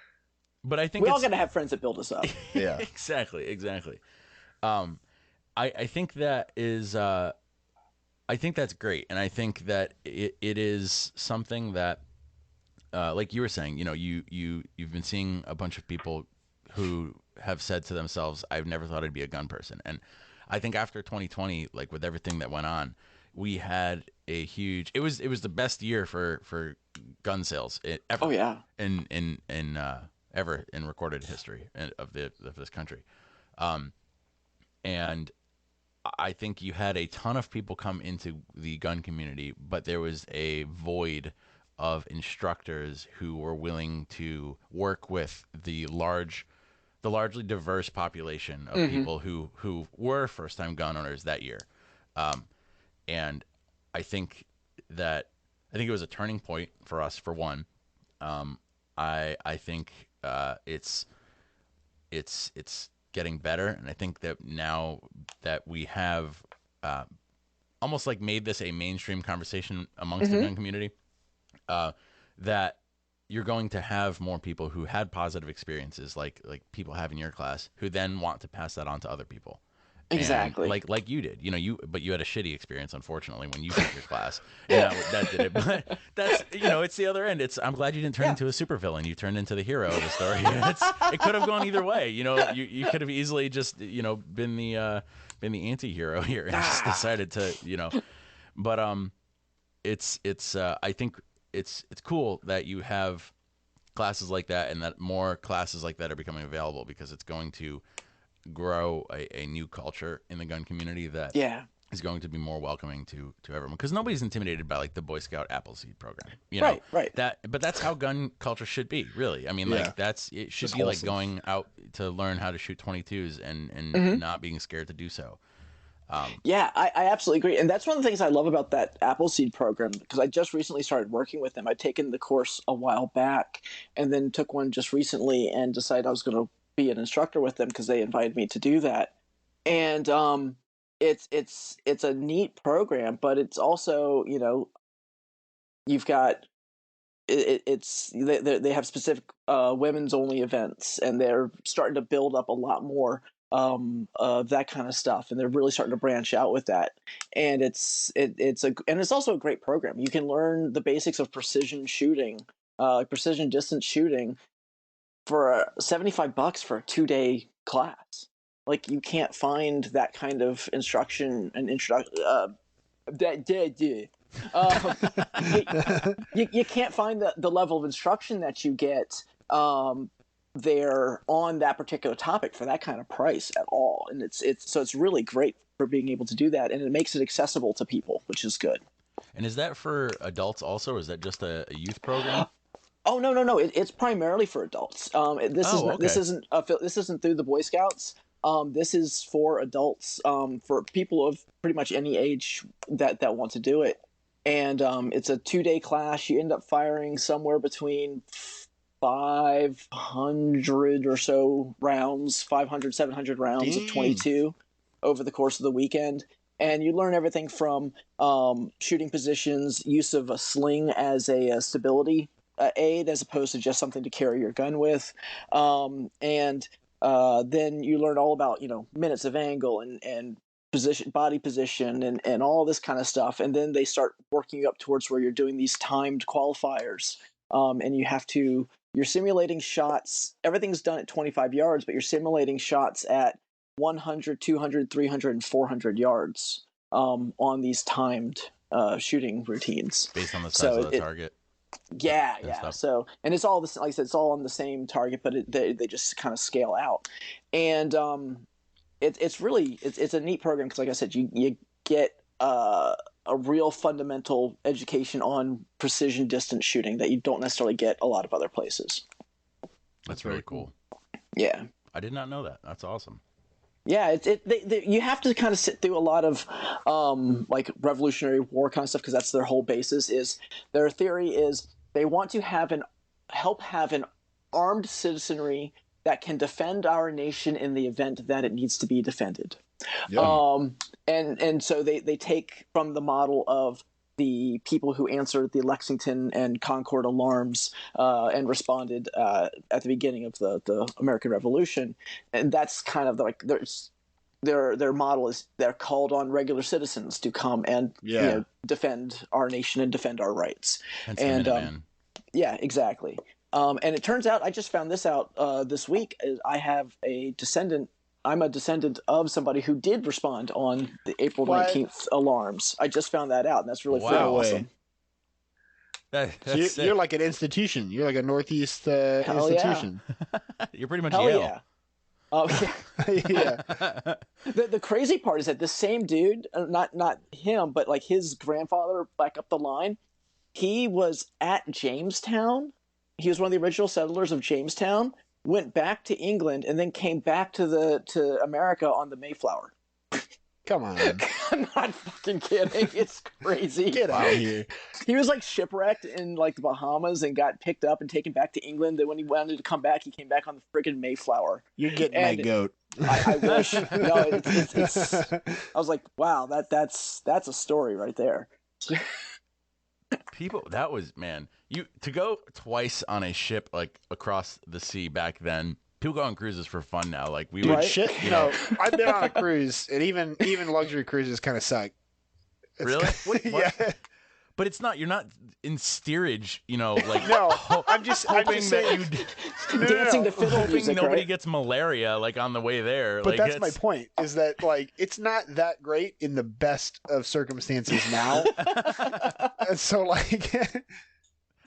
But I think we all got to have friends that build us up. Yeah. Exactly. I think that is. I think that's great, and I think that it is something that, like you were saying, you know, you've been seeing a bunch of people who have said to themselves, "I've never thought I'd be a gun person," and I think after 2020, like with everything that went on, we had a huge. It was the best year for gun sales ever. Oh yeah. In ever in recorded history of this country, and I think you had a ton of people come into the gun community, but there was a void of instructors who were willing to work with the largely diverse population of people who were first-time gun owners that year. And I think it was a turning point for us, for one. I think it's getting better, and I think that now that we have almost like made this a mainstream conversation amongst the gun community, that you're going to have more people who had positive experiences, like people have in your class, who then want to pass that on to other people. Exactly. And like you did, you know, but you had a shitty experience, unfortunately, when you took your class. And that did it. But that's, you know, it's the other end. I'm glad you didn't turn into a supervillain. You turned into the hero of the story. It could have gone either way. You know, you could have easily just, you know, been the anti-hero here and just decided to, you know. But I think it's cool that you have classes like that, and that more classes like that are becoming available, because it's going to grow a new culture in the gun community that is going to be more welcoming to everyone, because nobody's intimidated by like the Boy Scout Appleseed program, you know? Right. But that's how gun culture should be, really. I mean, like it should Just be wholesome. like going out to learn how to shoot 22s and not being scared to do so. Yeah, I absolutely agree. And that's one of the things I love about that Appleseed program, because I just recently started working with them. I'd taken the course a while back and then took one just recently and decided I was going to be an instructor with them because they invited me to do that. And it's a neat program, but it's also, you've got they have specific women's only events, and they're starting to build up a lot more that kind of stuff, and they're really starting to branch out with that. And it's also a great program. You can learn the basics of precision shooting, precision distance shooting, for $75 for a 2-day class. Like, you can't find that kind of instruction and introduction. You can't find the level of instruction that you get there on that particular topic for that kind of price at all. And it's really great for being able to do that, and it makes it accessible to people, which is good. And is that for adults also, or is that just a youth program? Oh, no. It's primarily for adults. This isn't through the Boy Scouts. This is for adults, for people of pretty much any age that want to do it. And it's a 2-day class. You end up firing somewhere between 500 or so rounds, 500, 700 rounds of 22 over the course of the weekend. And you learn everything from shooting positions, use of a sling as a stability aid as opposed to just something to carry your gun with. And then you learn all about, minutes of angle and position, body position, and all this kind of stuff. And then they start working you up towards where you're doing these timed qualifiers. And you're simulating shots. Everything's done at 25 yards, but you're simulating shots at 100, 200, 300, and 400 yards on these timed shooting routines. Based on the size of the target. Yeah. So, and it's all this, like I said, it's all on the same target, but they just kind of scale out. And it's a neat program because, like I said, you get a real fundamental education on precision distance shooting that you don't necessarily get a lot of other places. That's really cool. Yeah, I did not know that. That's awesome. Yeah, you have to kind of sit through a lot of like Revolutionary War kind of stuff, because that's their whole basis. Is their theory is they want to help have an armed citizenry that can defend our nation in the event that it needs to be defended. Yeah. And so they take from the model of the people who answered the Lexington and Concord alarms and responded at the beginning of the American Revolution, and that's kind of like their model is they're called on regular citizens to come and defend our nation and defend our rights. And yeah, exactly. And it turns out, I just found this out this week. I'm a descendant of somebody who did respond on the April 19th alarms. I just found that out, and that's really awesome. So you're like an institution. You're like a Northeast institution. Yeah. You're pretty much Hell Yale. Yeah. Oh yeah. The crazy part is that this same dude, not him, but like his grandfather back up the line, he was at Jamestown. He was one of the original settlers of Jamestown. Went back to England and then came back to America on the Mayflower. Come on. I'm not fucking kidding. It's crazy. Get out of here. He was like shipwrecked in like the Bahamas and got picked up and taken back to England. Then when he wanted to come back, he came back on the friggin' Mayflower. You're getting my goat. I wish. No, it's I was like, wow, that's a story right there. People, that was, man, to go twice on a ship like across the sea back then. People go on cruises for fun now. Like we would, I've been on a cruise, and even luxury cruises kind of suck. Really? What? Yeah. But it's not. You're not in steerage. Like no. I'm just saying. Dancing to fiddle hoping music, nobody right? gets malaria like on the way there. But that's my point. Is that like it's not that great in the best of circumstances now. And so like.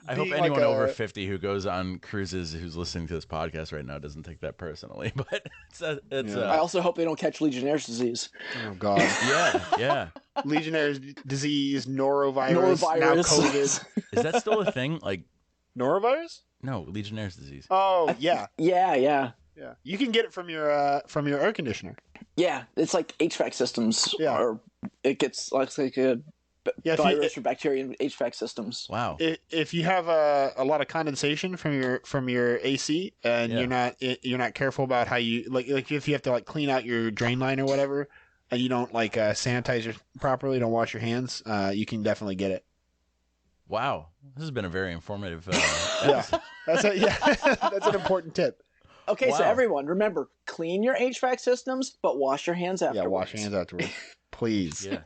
I hope anyone over 50 who goes on cruises who's listening to this podcast right now doesn't take that personally. But I also hope they don't catch Legionnaire's disease. Oh God. Yeah. Legionnaire's disease, norovirus, now COVID. Is that still a thing? Like norovirus? No, Legionnaire's disease. Oh yeah. Yeah. Yeah, you can get it from your air conditioner. Yeah, it's like HVAC systems, Yeah. or it gets like a Yeah, virus or bacteria in HVAC systems. Wow. if you have a lot of condensation from your AC and Yeah. you're not careful about how you like if you have to like clean out your drain line or whatever, and you don't like sanitize it properly, don't wash your hands, you can definitely get it. Wow. This has been a very informative Yeah, episode. that's an important tip. Okay, so Wow. everyone, remember, clean your HVAC systems, but wash your hands afterwards. Yeah, wash your hands afterwards, please. Yeah.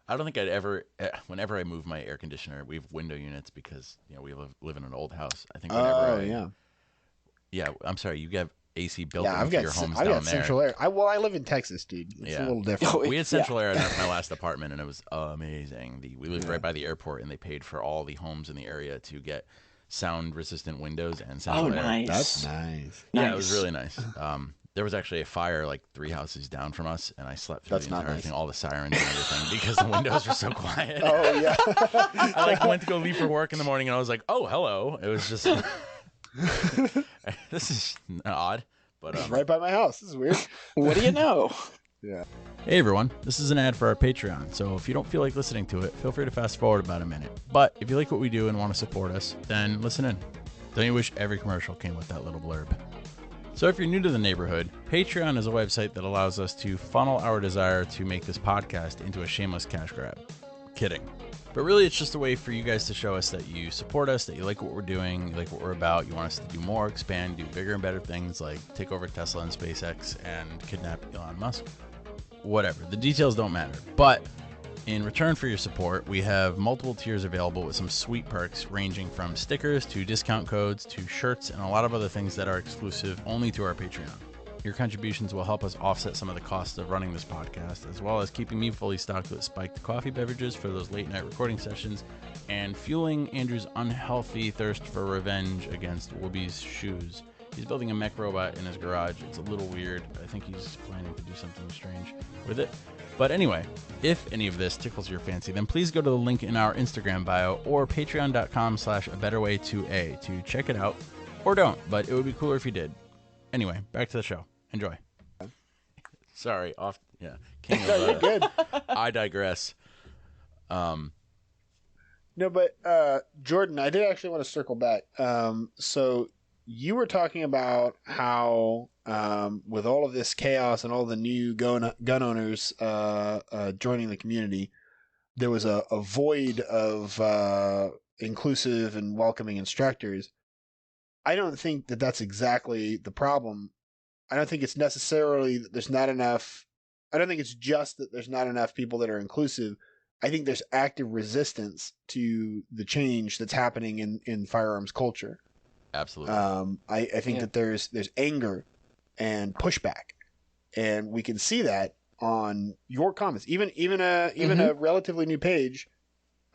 I don't think I'd ever, whenever I move my air conditioner, we have window units because, we live in an old house. I think whenever yeah, I'm sorry, you have AC built into your homes I've down got there. central air. I live in Texas, dude. It's a little different. Oh, We had central air in my last apartment, and it was amazing. We lived right by the airport, and they paid for all the homes in the area to get sound-resistant windows and central air. nice. That's nice. Yeah, it was really nice. There was actually a fire like 3 houses down from us, and I slept through That's the not entire nice. thing, all the sirens and everything, because the windows were so quiet. Oh yeah. I went to go leave for work in the morning, and I was like, "Oh, hello." It was just this is odd, but It's right by my house. This is weird. What do you know? Yeah. Hey everyone, this is an ad for our Patreon, so if you don't feel like listening to it, feel free to fast forward about a minute. But if you like what we do and want to support us, then listen in. Don't you wish every commercial came with that little blurb? So if you're new to the neighborhood, Patreon is a website that allows us to funnel our desire to make this podcast into a shameless cash grab. Kidding. But really, it's just a way for you guys to show us that you support us, that you like what we're doing, you like what we're about, you want us to do more, expand, do bigger and better things like take over Tesla and SpaceX and kidnap Elon Musk. Whatever. The details don't matter. But in return for your support, we have multiple tiers available with some sweet perks ranging from stickers to discount codes to shirts and a lot of other things that are exclusive only to our Patreon. Your contributions will help us offset some of the costs of running this podcast, as well as keeping me fully stocked with spiked coffee beverages for those late night recording sessions and fueling Andrew's unhealthy thirst for revenge against Whoopi's shoes. He's building a mech robot in his garage. It's a little weird. I think he's planning to do something strange with it. But anyway, if any of this tickles your fancy, then please go to the link in our Instagram bio or patreon.com/abetterway2a to check it out. Or don't, but it would be cooler if you did. Anyway, back to the show. Enjoy. Sorry, King No, you're of, good. I digress. No, but Jordan, I did actually want to circle back. So you were talking about how with all of this chaos and all the new gun owners joining the community, there was a void of inclusive and welcoming instructors. I don't think that that's exactly the problem. I don't think it's necessarily that there's not enough. I don't think it's just that there's not enough people that are inclusive. I think there's active resistance to the change that's happening in firearms culture. Absolutely. I think that there's anger and pushback, and we can see that on your comments. Even a relatively new page,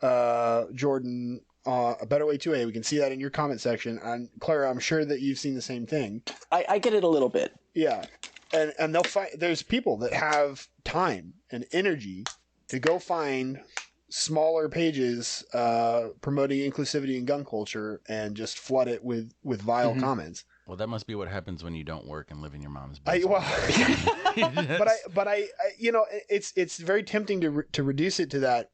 Jordan, a Better Way 2A. We can see that in your comment section. And Clara, I'm sure that you've seen the same thing. I get it a little bit. Yeah, and they'll find there's people that have time and energy to go find smaller pages promoting inclusivity and gun culture and just flood it with vile comments. Well, that must be what happens when you don't work and live in your mom's But basement. I it's very tempting to reduce it to that.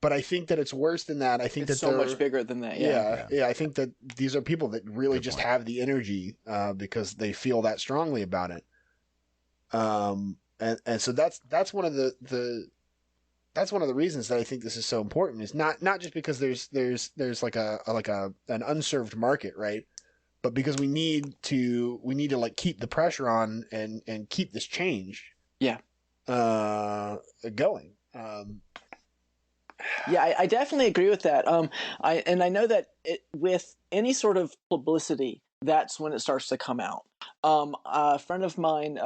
But I think that it's worse than that. I think It's that so they're much bigger than that. Yeah. I think that these are people that really Good just point. have the energy because they feel that strongly about it. And so that's one of the that's one of the reasons that I think this is so important. Is not just because there's like an unserved market, right? But because we need to like keep the pressure on and keep this change going. Yeah, I definitely agree with that. I know that with any sort of publicity, that's when it starts to come out. A friend of mine,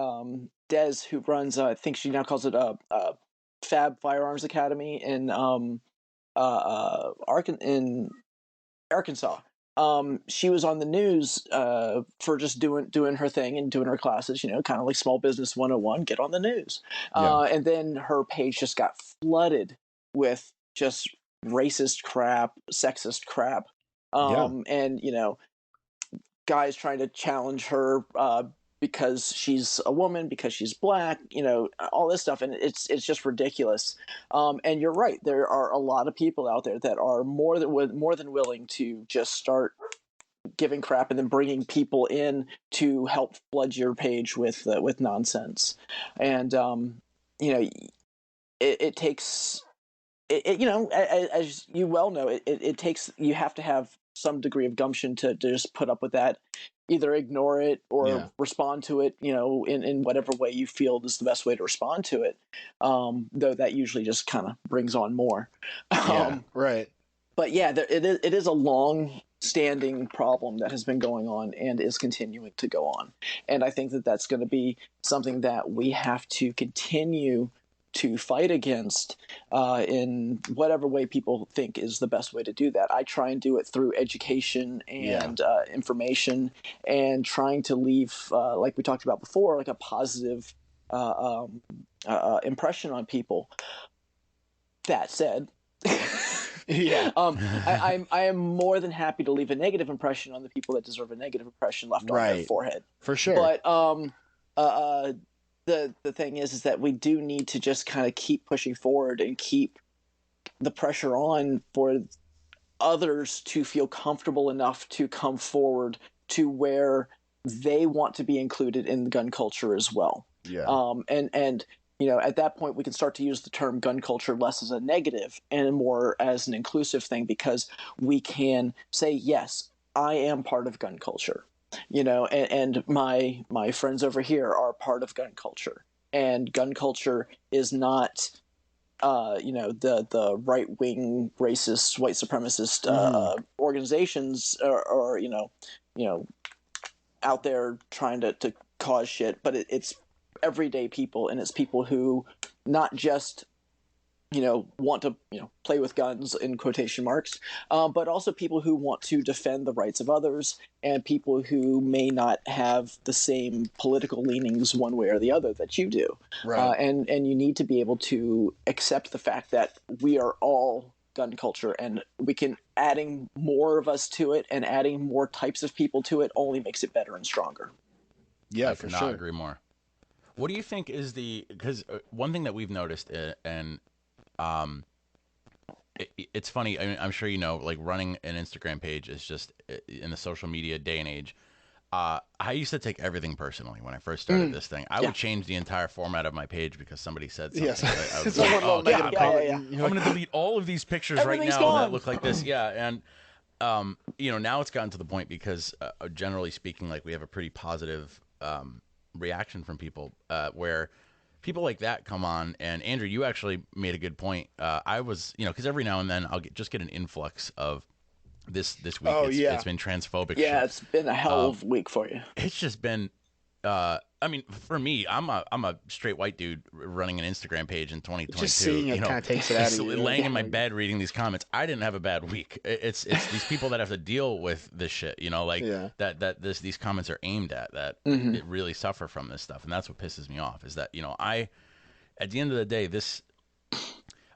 Des, who runs, I think she now calls it Fab Firearms Academy in Arkansas. She was on the news for just doing her thing and doing her classes, kind of like Small Business 101, get on the news. And then her page just got flooded with just racist crap, sexist crap. And, guys trying to challenge her because she's a woman, because she's black, all this stuff, and it's just ridiculous. And you're right, there are a lot of people out there that are more than willing to just start giving crap and then bringing people in to help flood your page with nonsense. And it takes as you well know, it takes, you have to have some degree of gumption to just put up with that, either ignore it or respond to it, in whatever way you feel is the best way to respond to it. Though that usually just kind of brings on more. Right. But yeah, it is a long-standing problem that has been going on and is continuing to go on. And I think that that's going to be something that we have to continue to fight against in whatever way people think is the best way to do that. I try and do it through education and information, and trying to leave, like we talked about before, like a positive impression on people. That said, I am more than happy to leave a negative impression on the people that deserve a negative impression left on their forehead. For sure. But the thing is that we do need to just kind of keep pushing forward and keep the pressure on for others to feel comfortable enough to come forward to where they want to be included in the gun culture as well. Yeah. And at that point, we can start to use the term gun culture less as a negative and more as an inclusive thing, because we can say, yes, I am part of gun culture, and my friends over here are part of gun culture, and gun culture is not, the right wing, racist, white supremacist organizations or out there trying to cause shit, but it's everyday people, and it's people who not just want to play with guns in quotation marks, but also people who want to defend the rights of others, and people who may not have the same political leanings one way or the other that you do. Right. And you need to be able to accept the fact that we are all gun culture, and adding more of us to it and adding more types of people to it only makes it better and stronger. Yeah, I for could sure. not agree more. What do you think is because one thing that we've noticed, and it's funny, I mean, I'm sure like running an Instagram page is just, in the social media day and age, I used to take everything personally when I first started this thing. I would change the entire format of my page because somebody said something. Yes. I was It's like, one little negative comment. I'm going to delete all of these pictures Everything's right now gone. that look like this. Yeah, and now it's gotten to the point because generally speaking, like, we have a pretty positive reaction from people, where people like that come on. And Andrew, you actually made a good point. I was, because every now and then I'll get an influx of this week. It's been transphobic. Yeah, shit. it's been a hell of a week for you. It's just been, I mean, for me, I'm a straight white dude running an Instagram page in 2022. Just seeing it kind of takes it out of you. Laying in my bed reading these comments, I didn't have a bad week. It's these people that have to deal with this shit, these comments are aimed at, that it really suffer from this stuff, and that's what pisses me off. Is that at the end of the day,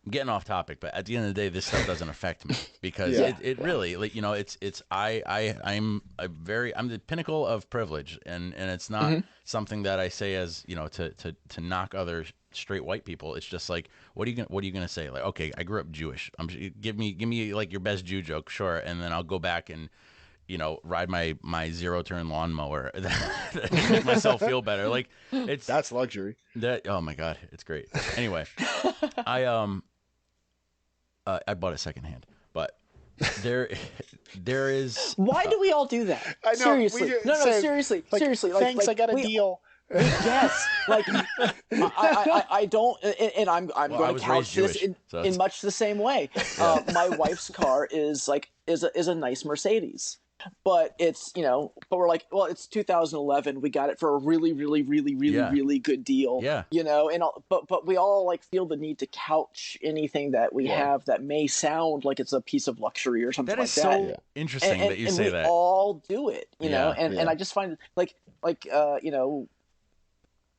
I'm getting off topic, but at the end of the day, this stuff doesn't affect me, because it really, I'm the pinnacle of privilege, and it's not something that I say as to knock other straight white people. It's just like, what are you gonna say? Like, okay, I grew up Jewish. Give me like your best Jew joke, sure, and then I'll go back and ride my zero-turn lawnmower that make myself feel better. Like, that's luxury. Oh my god, it's great. Anyway, I bought it secondhand, but there is. Why do we all do that? I know, seriously, seriously, seriously. Thanks, I got a deal. Yes, like I don't, and I'm going to couch this in much the same way. My wife's car is a nice Mercedes. But it's, but we're like, well, it's 2011. We got it for a really, really, really, really, really good deal. Yeah. But we all feel the need to couch anything that we have that may sound like it's a piece of luxury or something like that. That is so interesting that you say that. And we all do it, and I just find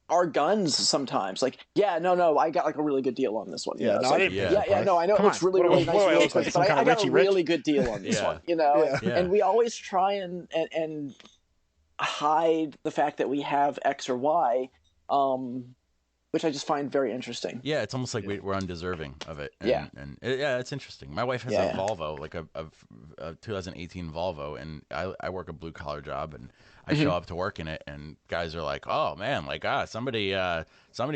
our guns sometimes, I got a really good deal on this one. I know it looks really, really nice, really expensive, but I got a really good deal on this one. And we always try and hide the fact that we have X or Y, which I just find very interesting. Yeah, it's almost like we're undeserving of it. Yeah. And yeah, it's interesting. My wife has a Yeah. Volvo, like a 2018 Volvo, and I work a blue collar job, and I Mm-hmm. show up to work in it, and guys are like, "Oh man, like somebody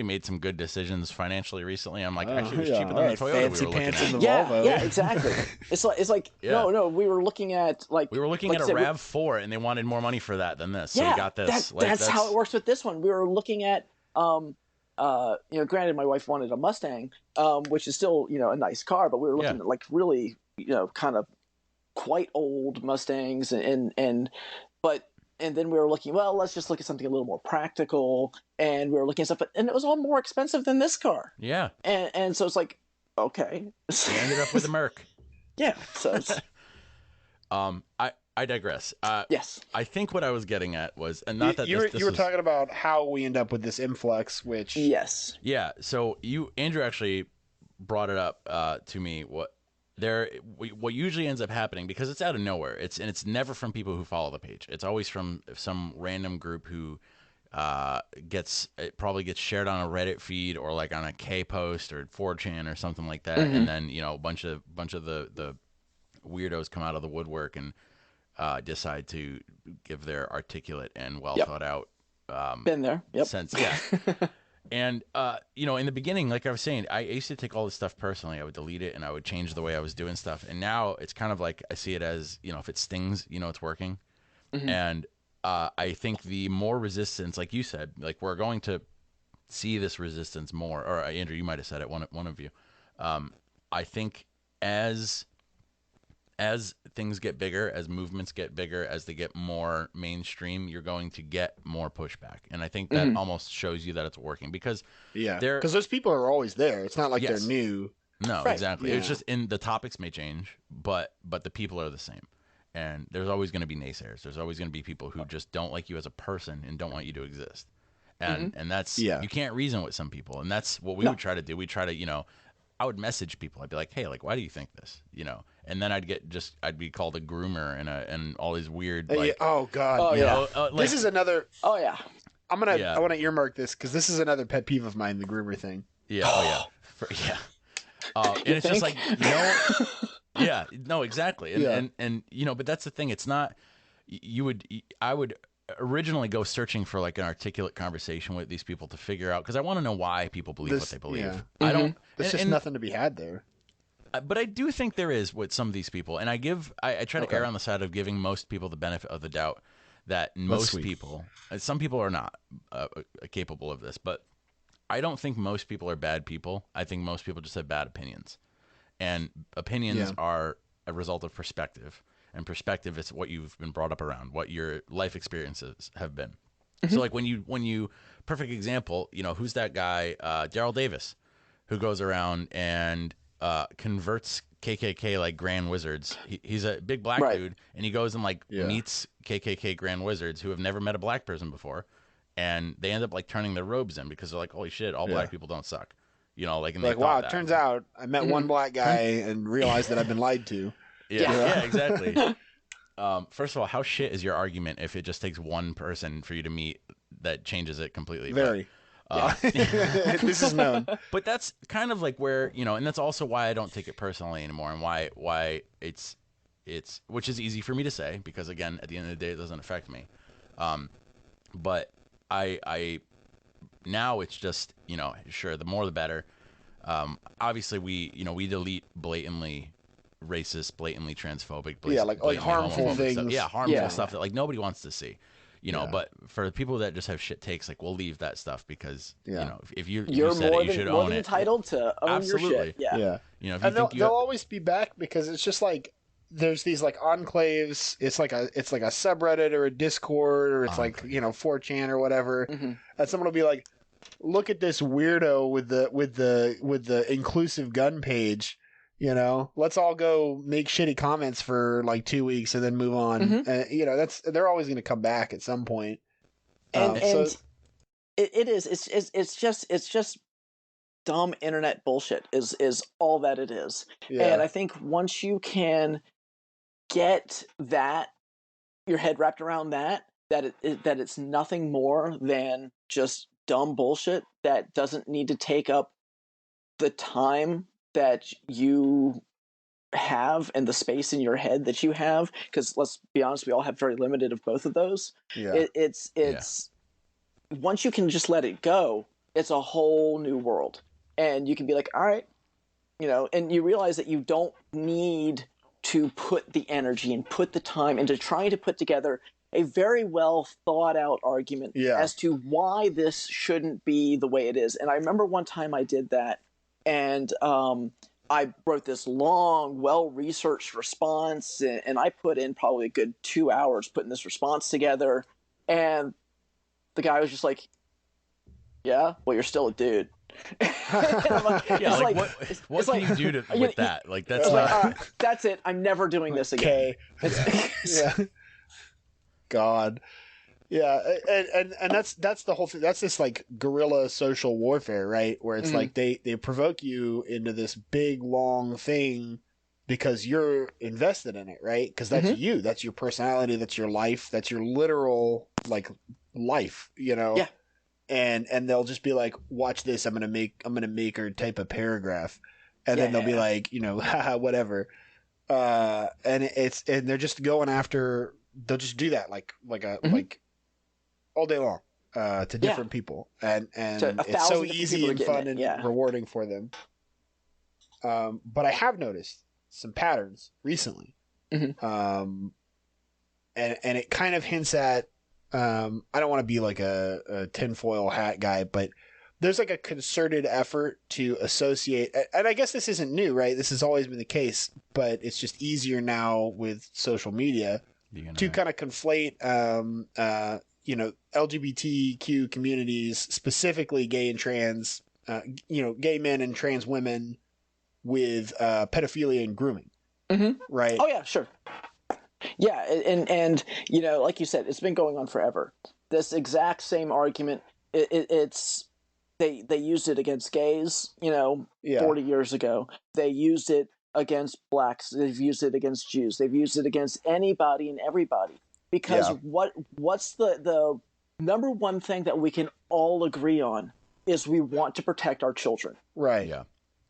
made some good decisions financially recently." I'm like, actually, it was cheaper than the Toyota we fancy were looking pants in at. the Yeah, Volvo. yeah, exactly. It's like Yeah. no, we were looking at We were looking like at I a said, Rav4, and they wanted more money for that than this, so we yeah, got this. that's how it works with this one. We were looking at granted my wife wanted a Mustang, which is still, a nice car, but we were looking Yeah. at like really, kind of quite old Mustangs but and then we were looking, well, let's just look at something a little more practical, and we were looking at stuff, and it was all more expensive than this car. Yeah. And so it's like, okay. We ended up with a Merc. Yeah, so it's I digress. yes. I think what I was getting at was, and not that you this were was, talking about how we end up with this influx, which Yes. Yeah. So Andrew actually brought it up to me. What usually ends up happening, because it's out of nowhere. It's never from people who follow the page. It's always from some random group who it probably gets shared on a Reddit feed or like on a K post or 4chan or something like that, and then a bunch of the weirdos come out of the woodwork and decide to give their articulate and well thought out Been there. Yep. sense. Yeah. And in the beginning, like I was saying, I used to take all this stuff personally. I would delete it and I would change the way I was doing stuff. And now it's kind of like I see it as, if it stings, it's working. And I think the more resistance, like you said, like we're going to see this resistance more. Or Andrew, you might have said it, one of you. I think as things get bigger, as movements get bigger, as they get more mainstream, you're going to get more pushback. And I think that almost shows you that it's working, because because those people are always there. It's not like Yes. they're new. No, Right. exactly. Yeah. It's just the topics may change, but the people are the same. And there's always going to be naysayers. There's always going to be people who just don't like you as a person and don't want you to exist. And that's you can't reason with some people. And that's what we would try to do. We try to, I would message people. I'd be like, "Hey, like, why do you think this?" And then I'd be called a groomer and all these weird like, oh God. Oh, yeah. This is another. Oh yeah. I want to earmark this because this is another pet peeve of mine. The groomer thing. yeah, oh yeah, and it's just like yeah, no, exactly, and but that's the thing. It's not I would originally go searching for like an articulate conversation with these people to figure out, because I want to know why people believe what they believe. Yeah. I don't. There's just nothing to be had there. But I do think there is with some of these people, and I try to err on the side of giving most people the benefit of the doubt that most people, some people are not capable of this, but I don't think most people are bad people. I think most people just have bad opinions, and opinions are a result of perspective, and perspective is what you've been brought up around, what your life experiences have been. So like when you perfect example, who's that guy, Daryl Davis, who goes around and converts KKK like grand wizards. He's a big black dude, and he goes and like meets KKK grand wizards who have never met a black person before, and they end up like turning their robes in because they're like, holy shit, all black people don't suck, like, and like, wow, it turns out I met one black guy and realized that I've been lied to. Yeah, exactly. First of all, how shit is your argument if it just takes one person for you to meet that changes it completely? Very. This is known. But that's kind of like where, and that's also why I don't take it personally anymore, and why it's which is easy for me to say, because again, at the end of the day, it doesn't affect me. But I now it's just, sure, the more the better. Obviously we delete blatantly racist, blatantly transphobic, like harmful things. Stuff. Harmful stuff that like nobody wants to see. But for the people that just have shit takes, like, we'll leave that stuff because, if you said it, you should own it. Entitled to own your shit. Yeah. If and they'll always be back, because it's just like there's these like enclaves. It's like a subreddit or a Discord, or it's like 4chan or whatever. And someone will be like, "Look at this weirdo with the inclusive gun page." Let's all go make shitty comments for like 2 weeks and then move on. They're always going to come back at some point. And it is. It's just dumb internet bullshit. Is all that it is. Yeah. And I think once you can get your head wrapped around that, that it's nothing more than just dumb bullshit that doesn't need to take up the time that you have and the space in your head that you have, because let's be honest, we all have very limited of both of those. Yeah. It's once you can just let it go, it's a whole new world, and you can be like, all right, and you realize that you don't need to put the energy and put the time into trying to put together a very well thought out argument as to why this shouldn't be the way it is. And I remember one time I did that, and I wrote this long, well-researched response, and I put in probably a good 2 hours putting this response together. And the guy was just like, yeah, well, you're still a dude. What can you do with that? Like, that's not... that's it. I'm never doing this again. Okay. Yeah. God. Yeah, and that's the whole thing. That's this like guerrilla social warfare, right? Where it's like they provoke you into this big long thing because you're invested in it, right? Because that's you, that's your personality, that's your life, that's your literal like life, Yeah. And they'll just be like, watch this, I'm gonna make her type a paragraph, and then they'll be like, haha, whatever, and they're just going after. They'll just do that like all day long to different people, and it's so easy and fun and rewarding for them. But I have noticed some patterns recently, and it kind of hints at I don't want to be like a tinfoil hat guy, but there's like a concerted effort to associate, and I guess this isn't new, right? This has always been the case, but it's just easier now with social media to kind of conflate LGBTQ communities, specifically gay and trans, gay men and trans women, with pedophilia and grooming. Right? Oh yeah, sure. Yeah, and like you said, it's been going on forever. This exact same argument, it's they used it against gays, 40 years ago. They used it against blacks. They've used it against Jews. They've used it against anybody and everybody. Because what's the number one thing that we can all agree on is we want to protect our children. Right. Yeah.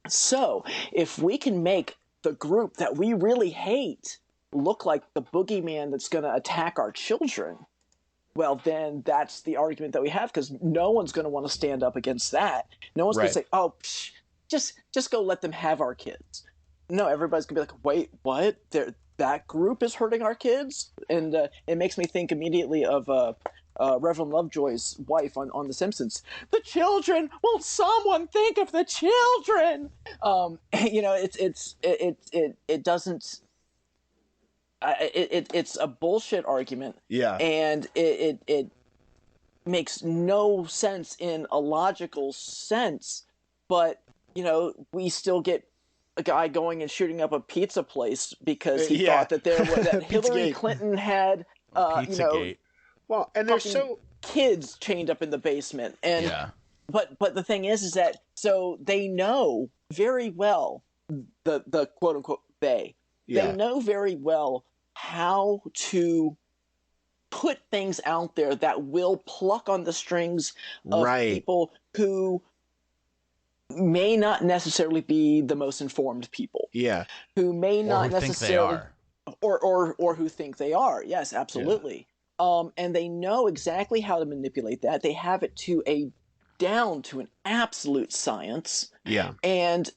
So if we can make the group that we really hate look like the boogeyman that's going to attack our children, well, then that's the argument that we have, because no one's going to want to stand up against that. No one's going to say, oh, just go let them have our kids. No, everybody's going to be like, wait, what? That group is hurting our kids? And it makes me think immediately of Reverend Lovejoy's wife on The Simpsons. The children! Won't someone think of the children? It doesn't... It's a bullshit argument. Yeah. And it makes no sense in a logical sense, but, we still get a guy going and shooting up a pizza place because he thought that that Hillary Clinton had, well, and there's kids chained up in the basement, and but the thing is that so they know very well, the quote unquote they know very well how to put things out there that will pluck on the strings of people who may not necessarily be the most informed people. Yeah. Who may not necessarily or who think they are. Yes, absolutely. Yeah. And they know exactly how to manipulate that. They have it down to an absolute science. Yeah. And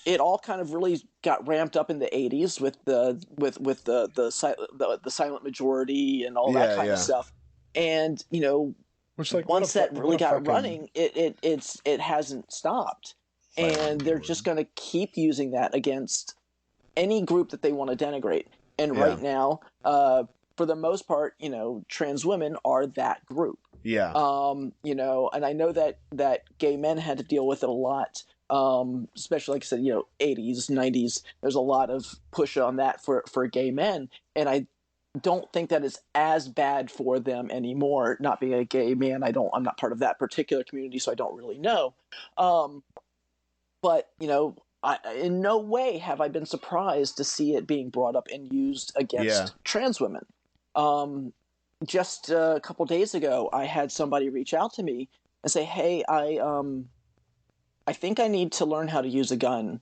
it all kind of really got ramped up in the 80s with the silent majority and all that kind of stuff. And which, like, once that really got running, it hasn't stopped, and they're just going to keep using that against any group that they want to denigrate. And right now, for the most part, trans women are that group. Yeah. And I know that gay men had to deal with it a lot. Especially, like I said, 80s, 90s. There's a lot of push on that for gay men, and I don't think that it's as bad for them anymore. Not being a gay man, I'm not part of that particular community, so I don't really know. But in no way have I been surprised to see it being brought up and used against trans women. Just a couple days ago, I had somebody reach out to me and say, "Hey, I think I need to learn how to use a gun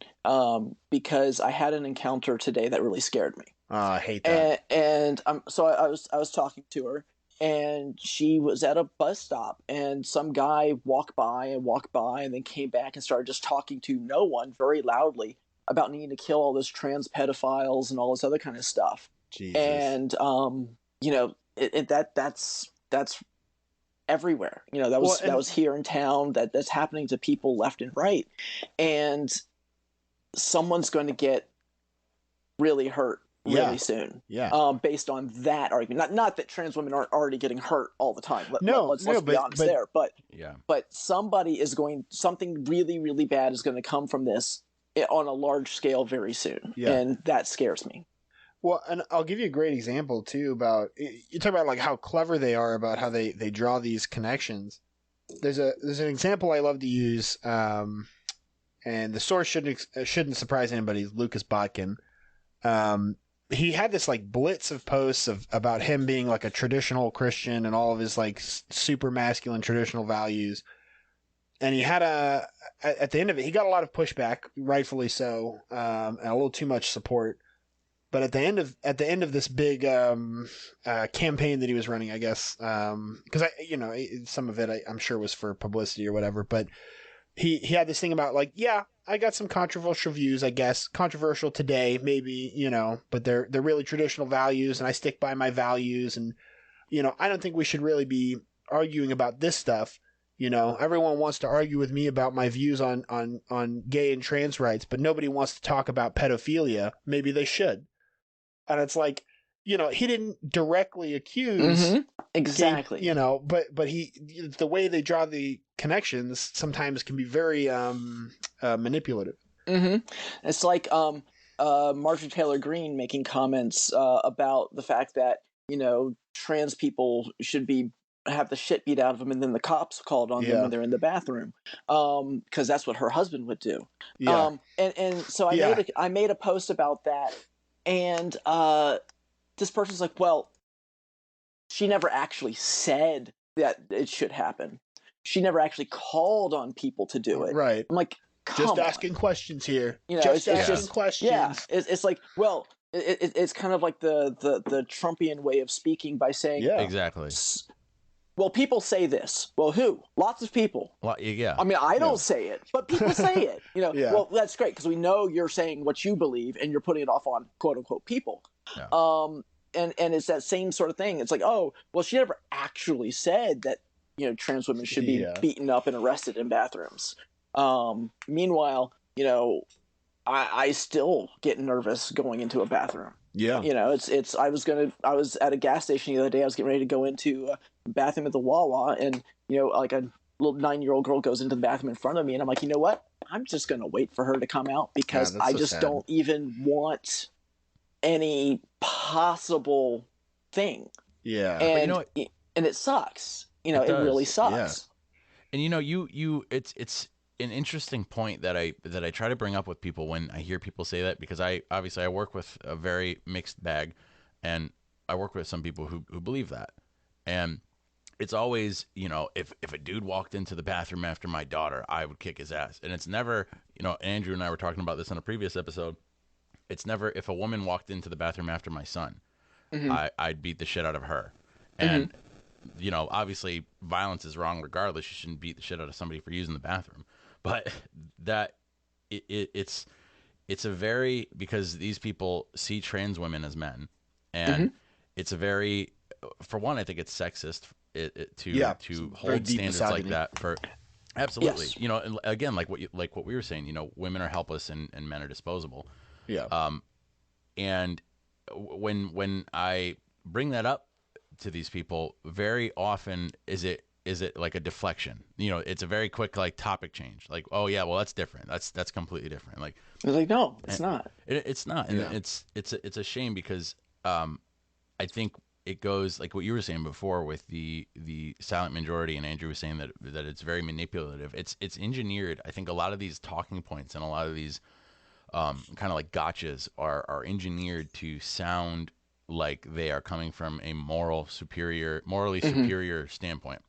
because I had an encounter today that really scared me." I hate that. So I was talking to her, and she was at a bus stop, and some guy walked by and then came back and started just talking to no one very loudly about needing to kill all those trans pedophiles and all this other kind of stuff. Jesus. And that's everywhere. That was here in town. That's happening to people left and right, and someone's going to get really hurt really soon. Yeah. Based on that argument. Not that trans women aren't already getting hurt all the time. Let's be honest there. But something really, really bad is going to come from this on a large scale very soon. Yeah. And that scares me. Well, and I'll give you a great example too about, you talk about like how clever they are about how they draw these connections. There's an example I love to use, and the source shouldn't surprise anybody. Lucas Botkin. He had this like blitz of posts about him being like a traditional Christian and all of his like super masculine traditional values. And he had at the end of it, he got a lot of pushback, rightfully so, and a little too much support. But at the end of this big campaign that he was running, I guess, because some of it I'm sure was for publicity or whatever, but he had this thing about like, yeah, I got some controversial views, I guess, controversial today, maybe, but they're really traditional values, and I stick by my values, and I don't think we should really be arguing about this stuff. Everyone wants to argue with me about my views on gay and trans rights, but nobody wants to talk about pedophilia. Maybe they should. And it's like, he didn't directly accuse exactly, but the way they draw the connections sometimes can be very manipulative. It's like Marjorie Taylor Greene making comments about the fact that trans people should have the shit beat out of them, and then the cops called on them when they're in the bathroom, because that's what her husband would do. And so I made a post about that. And this person's like, well, she never actually said that it should happen. She never actually called on people to do it. Right. I'm like, just asking questions here. It's asking questions. Yeah. It's like, well, it's kind of like the Trumpian way of speaking by saying, exactly. Well, people say this. Well, who? Lots of people. Well, yeah. I mean, I don't say it, but people say it. Well, that's great because we know you're saying what you believe and you're putting it off on quote unquote people. Yeah. And it's that same sort of thing. It's like, oh, well, she never actually said that trans women should be beaten up and arrested in bathrooms. Meanwhile, I still get nervous going into a bathroom. Yeah. I was at a gas station the other day. I was getting ready to go into a bathroom at the Wawa, and like a little 9-year-old girl goes into the bathroom in front of me, and I'm like, you know what? I'm just gonna wait for her to come out because I just don't even want any possible thing. Yeah. And and it sucks. It really sucks. Yeah. And it's an interesting point that I try to bring up with people when I hear people say that, because I work with a very mixed bag, and I work with some people who believe that. And it's always, if a dude walked into the bathroom after my daughter, I would kick his ass. And it's never, Andrew and I were talking about this in a previous episode. It's never if a woman walked into the bathroom after my son, I'd beat the shit out of her. And, obviously violence is wrong regardless. You shouldn't beat the shit out of somebody for using the bathroom. But that it's a very, because these people see trans women as men, and it's a very, for one, I think it's sexist to hold standards like that for. Absolutely. Yes. And again, like what we were saying, women are helpless and men are disposable. Yeah. And when I bring that up to these people, very often is it like a deflection. It's a very quick like topic change. Like, oh yeah, well that's different. That's completely different. Like, it's like, no, it's not. It's not. And it's a shame because I think it goes like what you were saying before with the silent majority, and Andrew was saying that it's very manipulative. It's engineered. I think a lot of these talking points and a lot of these kind of like gotchas are engineered to sound like they are coming from a morally superior standpoint.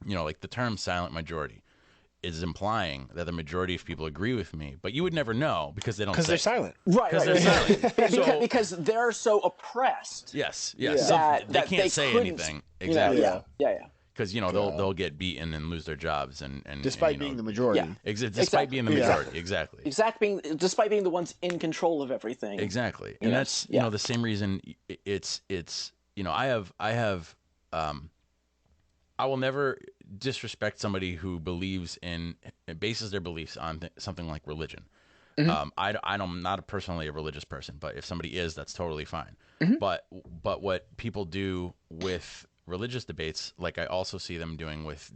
Like the term silent majority is implying that the majority of people agree with me, but you would never know because they don't say. Because they're silent. Right. They're silent. Because they're so oppressed. Yes. Yeah. So they can't they say couldn't, anything. Exactly. Yeah. Because they'll get beaten and lose their jobs and Despite being the majority. Yeah. Despite being the majority. Exactly. Despite being the ones in control of everything. Exactly. And that's the same reason it's I will never disrespect somebody who believes bases their beliefs on something like religion. I'm not personally a religious person, but if somebody is, that's totally fine. But what people do with religious debates, like I also see them doing with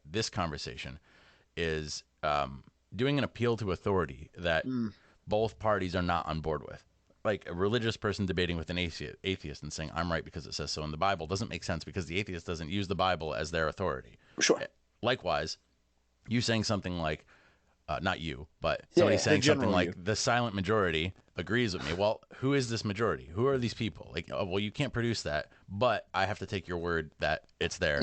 this conversation, is doing an appeal to authority that both parties are not on board with. Like a religious person debating with an atheist and saying, I'm right because it says so in the Bible, doesn't make sense because the atheist doesn't use the Bible as their authority. Sure. Likewise, you saying something like, not you, but somebody saying something like the silent majority agrees with me. Well, who is this majority? Who are these people? Like, well, you can't produce that, but I have to take your word that it's there.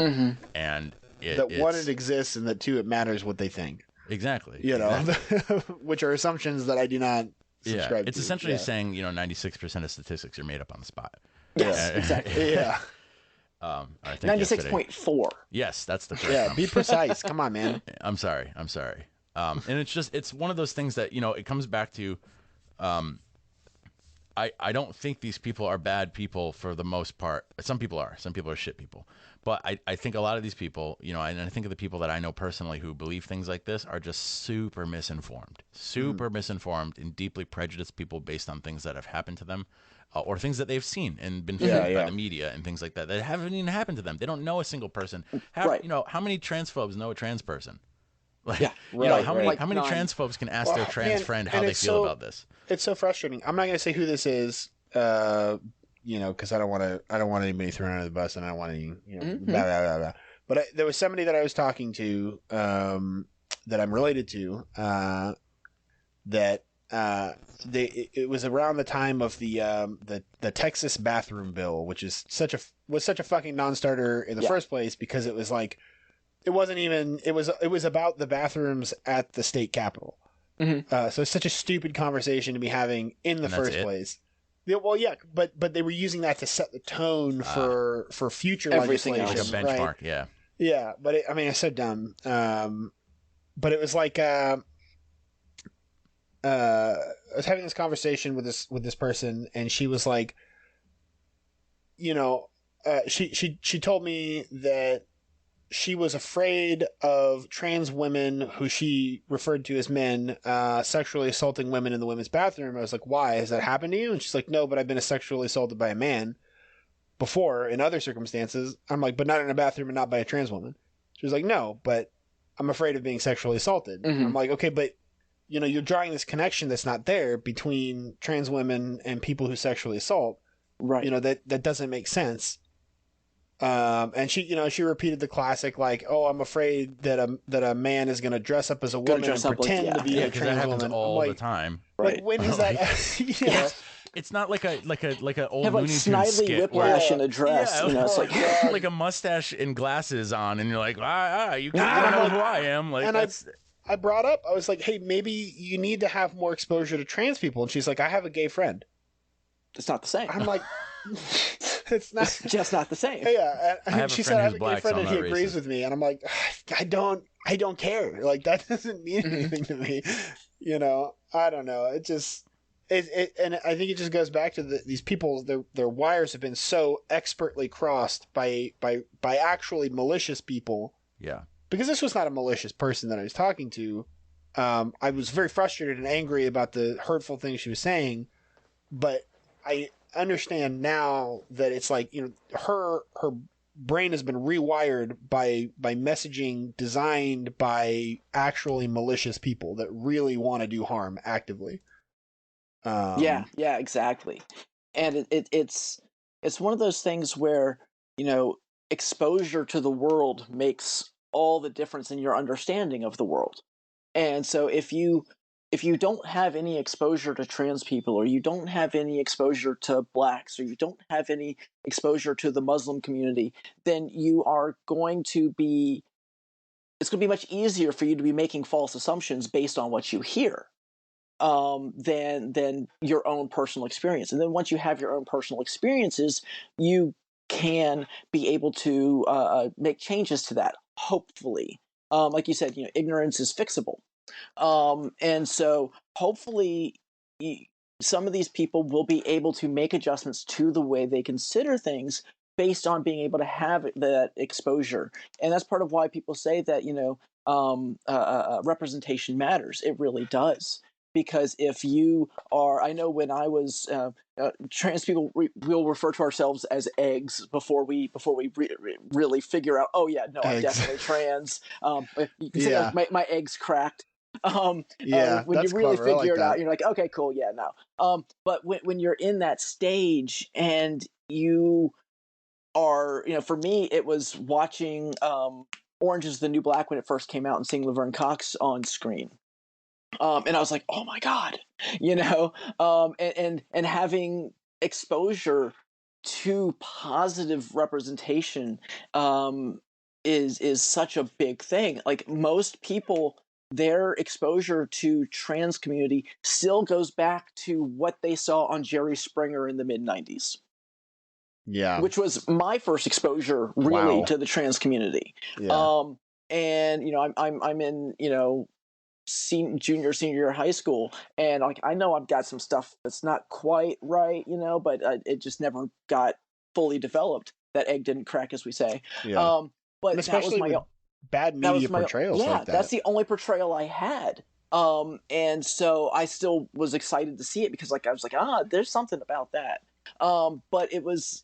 And one, it exists, and that two, it matters what they think. Exactly. Which are assumptions that I do not subscribe to. It's essentially saying, 96% of statistics are made up on the spot. Yes, exactly. Yeah. 96.4. Yes, that's the correct number. Be precise. Come on, man. I'm sorry. And it's one of those things that, it comes back to, I don't think these people are bad people for the most part. Some people are shit people. But I think a lot of these people, and I think of the people that I know personally who believe things like this are just super misinformed and deeply prejudiced people based on things that have happened to them or things that they've seen and been fed by the media and things like that haven't even happened to them. They don't know a single person. How many transphobes know a trans person? How many transphobes can ask their trans friend how they feel about this? It's so frustrating. I'm not going to say who this is, because I don't want anybody thrown under the bus, and I don't want any, blah, blah, blah, blah. But there was somebody that I was talking to that I'm related to that it was around the time of the Texas bathroom bill, which is such a fucking non-starter in the first place because it was like. It wasn't even. It was about the bathrooms at the state capitol. So it's such a stupid conversation to be having in the first place. Yeah, well, yeah, but they were using that to set the tone for future legislation, like a benchmark. Right? Yeah, yeah, but it's so dumb. But it was like I was having this conversation with this person, and she was like, she told me that. She was afraid of trans women who she referred to as men sexually assaulting women in the women's bathroom. I was like, why? Has that happened to you? And she's like, no, but I've been sexually assaulted by a man before in other circumstances. I'm like, but not in a bathroom and not by a trans woman. She was like, no, but I'm afraid of being sexually assaulted. I'm like, okay, but you're drawing this connection that's not there between trans women and people who sexually assault. Right. That doesn't make sense. And she repeated the classic like, "Oh, I'm afraid that a man is going to dress up as a woman and pretend to be a trans woman." All the time. Right? Like, when is that? It's not like a old Looney Tunes Snidely skit Whiplash in a dress. It's like like a mustache and glasses on, and you're like, you can't know who I am. Like, and I brought up, I was like, hey, maybe you need to have more exposure to trans people, and she's like, I have a gay friend. It's not the same. I'm like. It's just not the same. Yeah, and she said I have a gay friend and he agrees with me, and I'm like, I don't care. Like that doesn't mean anything to me. I don't know. It just and I think it just goes back to these people. Their wires have been so expertly crossed by actually malicious people. Yeah. Because this was not a malicious person that I was talking to. I was very frustrated and angry about the hurtful things she was saying, but I understand now that it's like her brain has been rewired by messaging designed by actually malicious people that really want to do harm actively. Yeah, exactly. And it's one of those things where exposure to the world makes all the difference in your understanding of the world. And so if you if you don't have any exposure to trans people, or you don't have any exposure to blacks, or you don't have any exposure to the Muslim community, then you are going to be, it's going to be much easier for you to be making false assumptions based on what you hear, than your own personal experience. And then once you have your own personal experiences, you can be able to make changes to that, hopefully. Like you said, ignorance is fixable. And so hopefully some of these people will be able to make adjustments to the way they consider things based on being able to have that exposure. And that's part of why people say that, representation matters. It really does. Because if you are, I know when I was trans people, will refer to ourselves as eggs before we really figure out. Oh yeah, no, I'm definitely trans. You can say like, my eggs cracked. When you really clever. figure it out, you're like, okay, cool, yeah, no. But when you're in that stage and you are, for me, it was watching Orange is the New Black when it first came out and seeing Laverne Cox on screen. And I was like, oh my God, and having exposure to positive representation is such a big thing. Like most people, their exposure to trans community still goes back to what they saw on Jerry Springer in the mid-90s. Yeah. Which was my first exposure really to the trans community. Yeah. And I'm in, junior, senior year of high school, and like I know I've got some stuff that's not quite right, but it just never got fully developed. That egg didn't crack, as we say. Yeah. But and especially that was with bad media portrayals like that. That's the only portrayal I had. And so I still was excited to see it because I was like, there's something about that. But it was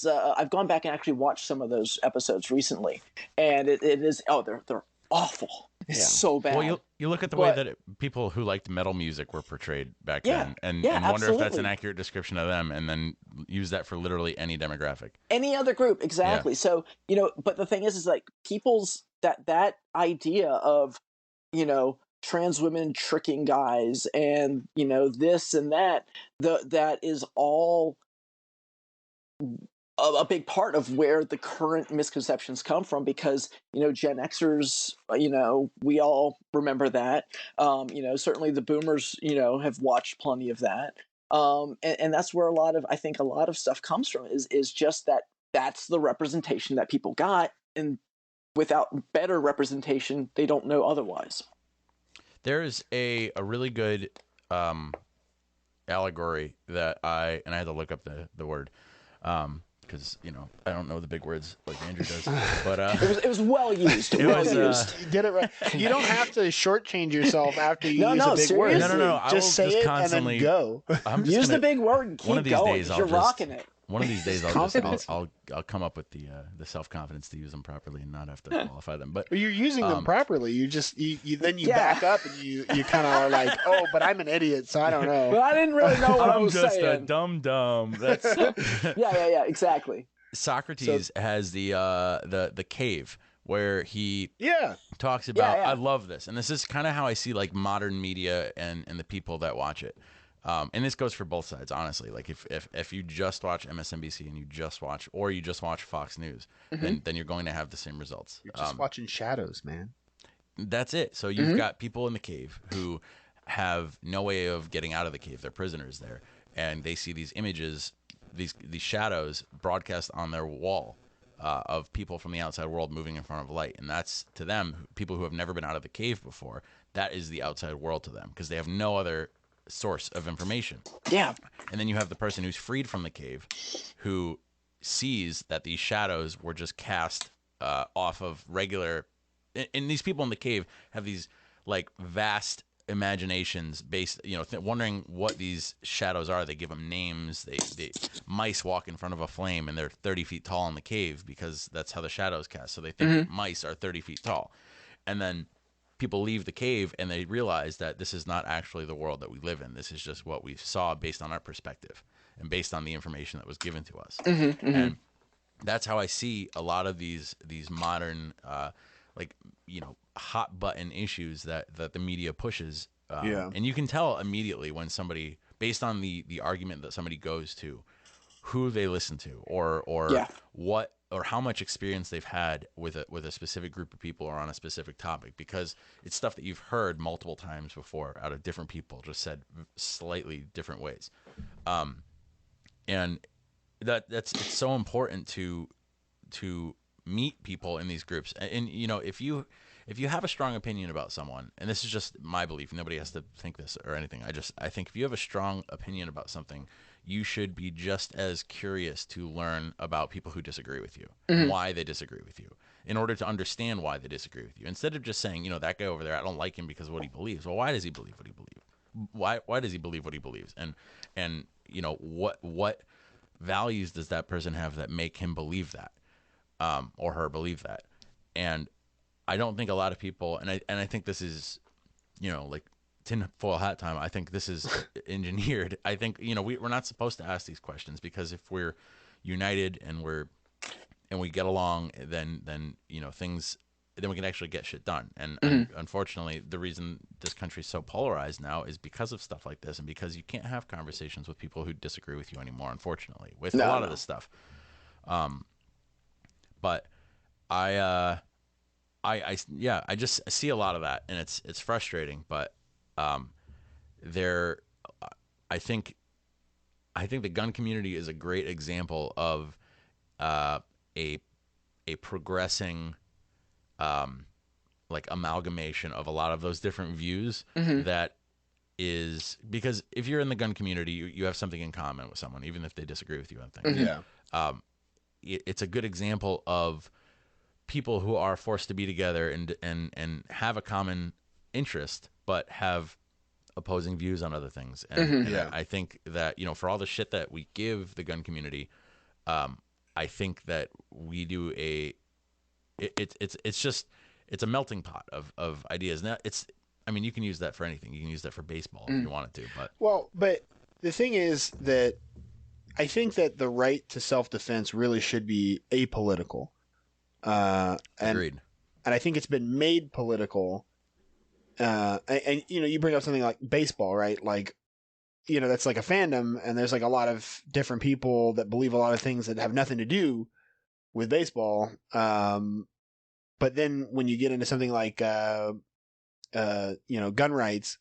I've gone back and actually watched some of those episodes recently, and it is they're awful. It's so bad. Well, you look at the way that people who liked metal music were portrayed back then, and wonder if that's an accurate description of them, and then use that for literally any demographic, any other group, exactly. Yeah. So but the thing is like people's that idea of trans women tricking guys and this and that that is all a big part of where the current misconceptions come from, because Gen Xers, we all remember that. Certainly the boomers have watched plenty of that, and that's where I think a lot of stuff comes from, is just that's the representation that people got, and without better representation they don't know otherwise. There's a really good allegory that I had to look up the word because I don't know the big words like Andrew does, but it was well used. You did it right. You don't have to shortchange yourself after you use a big word. No. Just say it and then go. Use the big word and keep going. You're rocking it. One of these days, I'll come up with the self-confidence to use them properly and not have to qualify them. But you're using them properly. You just then you back up and you kind of are like, oh, but I'm an idiot, so I don't know. But I didn't really know what I was saying. I'm just a dumb. That's yeah, exactly. Socrates has the cave where he talks about. I love this, and this is kind of how I see like modern media and the people that watch it. And this goes for both sides, honestly. Like if you just watch MSNBC and you just watch Fox News, then you're going to have the same results. You're just watching shadows, man. That's it. So you've got people in the cave who have no way of getting out of the cave. They're prisoners there, and they see these images, these shadows broadcast on their wall of people from the outside world moving in front of light. And that's, to them, people who have never been out of the cave before, that is the outside world to them, because they have no other source of information. Yeah. And then you have the person who's freed from the cave who sees that these shadows were just cast off of regular, and these people in the cave have these like vast imaginations based, wondering what these shadows are. They give them names. They mice walk in front of a flame and they're 30 feet tall in the cave because that's how the shadows cast. So they think mice are 30 feet tall. And then people leave the cave and they realize that this is not actually the world that we live in. This is just what we saw based on our perspective and based on the information that was given to us. And that's how I see a lot of these modern, hot button issues that the media pushes Yeah. And you can tell immediately when somebody, based on the argument that somebody goes to, who they listen to, or Yeah. what, or how much experience they've had with a specific group of people or on a specific topic, because it's stuff that you've heard multiple times before out of different people, just said slightly different ways. And it's so important to meet people in these groups. And you know, if you have a strong opinion about someone, and this is just my belief, nobody has to think this or anything, I think if you have a strong opinion about something, you should be just as curious to learn about people who disagree with you, and why they disagree with you, in order to understand why they disagree with you, instead of just saying, you know, that guy over there, I don't like him because of what he believes. Well, why does he believe what he believes? Why does he believe what he believes? And you know, what values does that person have that make him believe that, or her believe that? And I don't think a lot of people, and I think this is, you know, like tinfoil hat time. I think this is engineered. I think, you know, we're not supposed to ask these questions, because if we're united and we get along, then you know, then we can actually get shit done. And unfortunately, the reason this country's so polarized now is because of stuff like this, and because you can't have conversations with people who disagree with you anymore, unfortunately, with a lot of this stuff. But I just see a lot of that, and it's frustrating. But there, I think the gun community is a great example of a progressing like amalgamation of a lot of those different views. That is, because if you're in the gun community, you have something in common with someone, even if they disagree with you on things. Yeah. It's a good example of people who are forced to be together and have a common interest, but have opposing views on other things. And I think that, you know, for all the shit that we give the gun community, I think that we do it's a melting pot of ideas. Now I mean, you can use that for anything. You can use that for baseball if you wanted to, But the thing is that I think that the right to self-defense really should be apolitical. Agreed. And I think it's been made political. And you know, you bring up something like baseball, right? Like, you know, that's like a fandom, and there's like a lot of different people that believe a lot of things that have nothing to do with baseball. But then when you get into something like, you know, gun rights,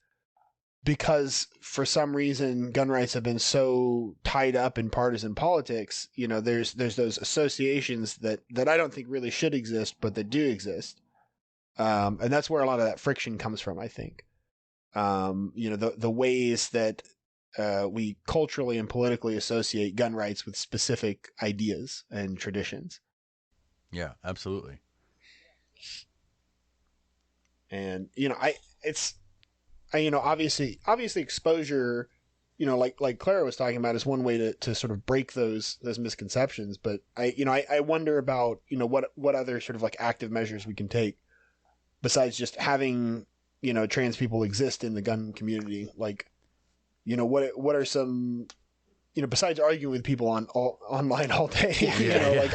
because for some reason gun rights have been so tied up in partisan politics, you know, there's those associations that I don't think really should exist, but that do exist. And that's where a lot of that friction comes from, I think. You know, the ways that we culturally and politically associate gun rights with specific ideas and traditions. Yeah, absolutely. And, you know, you know, obviously exposure, you know, like Clara was talking about, is one way to sort of break those misconceptions. But I wonder about, you know, what other sort of like active measures we can take besides just having, you know, trans people exist in the gun community. Like, you know, what are some, you know, besides arguing with people online all day, you know, like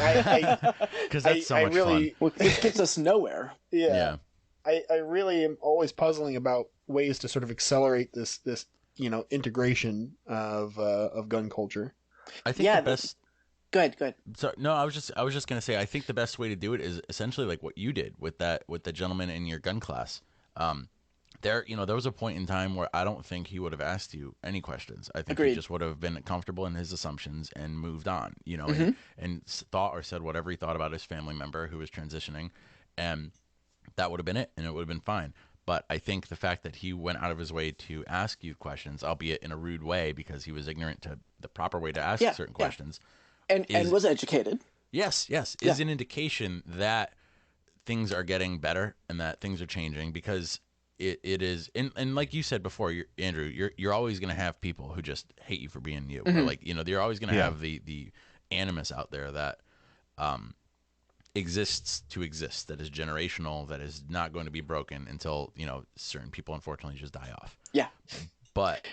because that's so much really, fun. Which gets us nowhere. Yeah. I really am always puzzling about ways to sort of accelerate this you know, integration of gun culture. I think the best. Go ahead. So no, I was just gonna say, I think the best way to do it is essentially like what you did with the gentleman in your gun class. There was a point in time where I don't think he would have asked you any questions. I think he just would have been comfortable in his assumptions and moved on. You know, and thought or said whatever he thought about his family member who was transitioning, and that would have been it, and it would have been fine. But I think the fact that he went out of his way to ask you questions, albeit in a rude way, because he was ignorant to the proper way to ask certain questions, and was educated. Yes, is an indication that things are getting better and that things are changing, because it is, and like you said before, Andrew, you're always going to have people who just hate you for being you, or like, you know, you're always going to have the animus out there that exists to exist, that is generational, that is not going to be broken until, you know, certain people unfortunately just die off. Yeah. But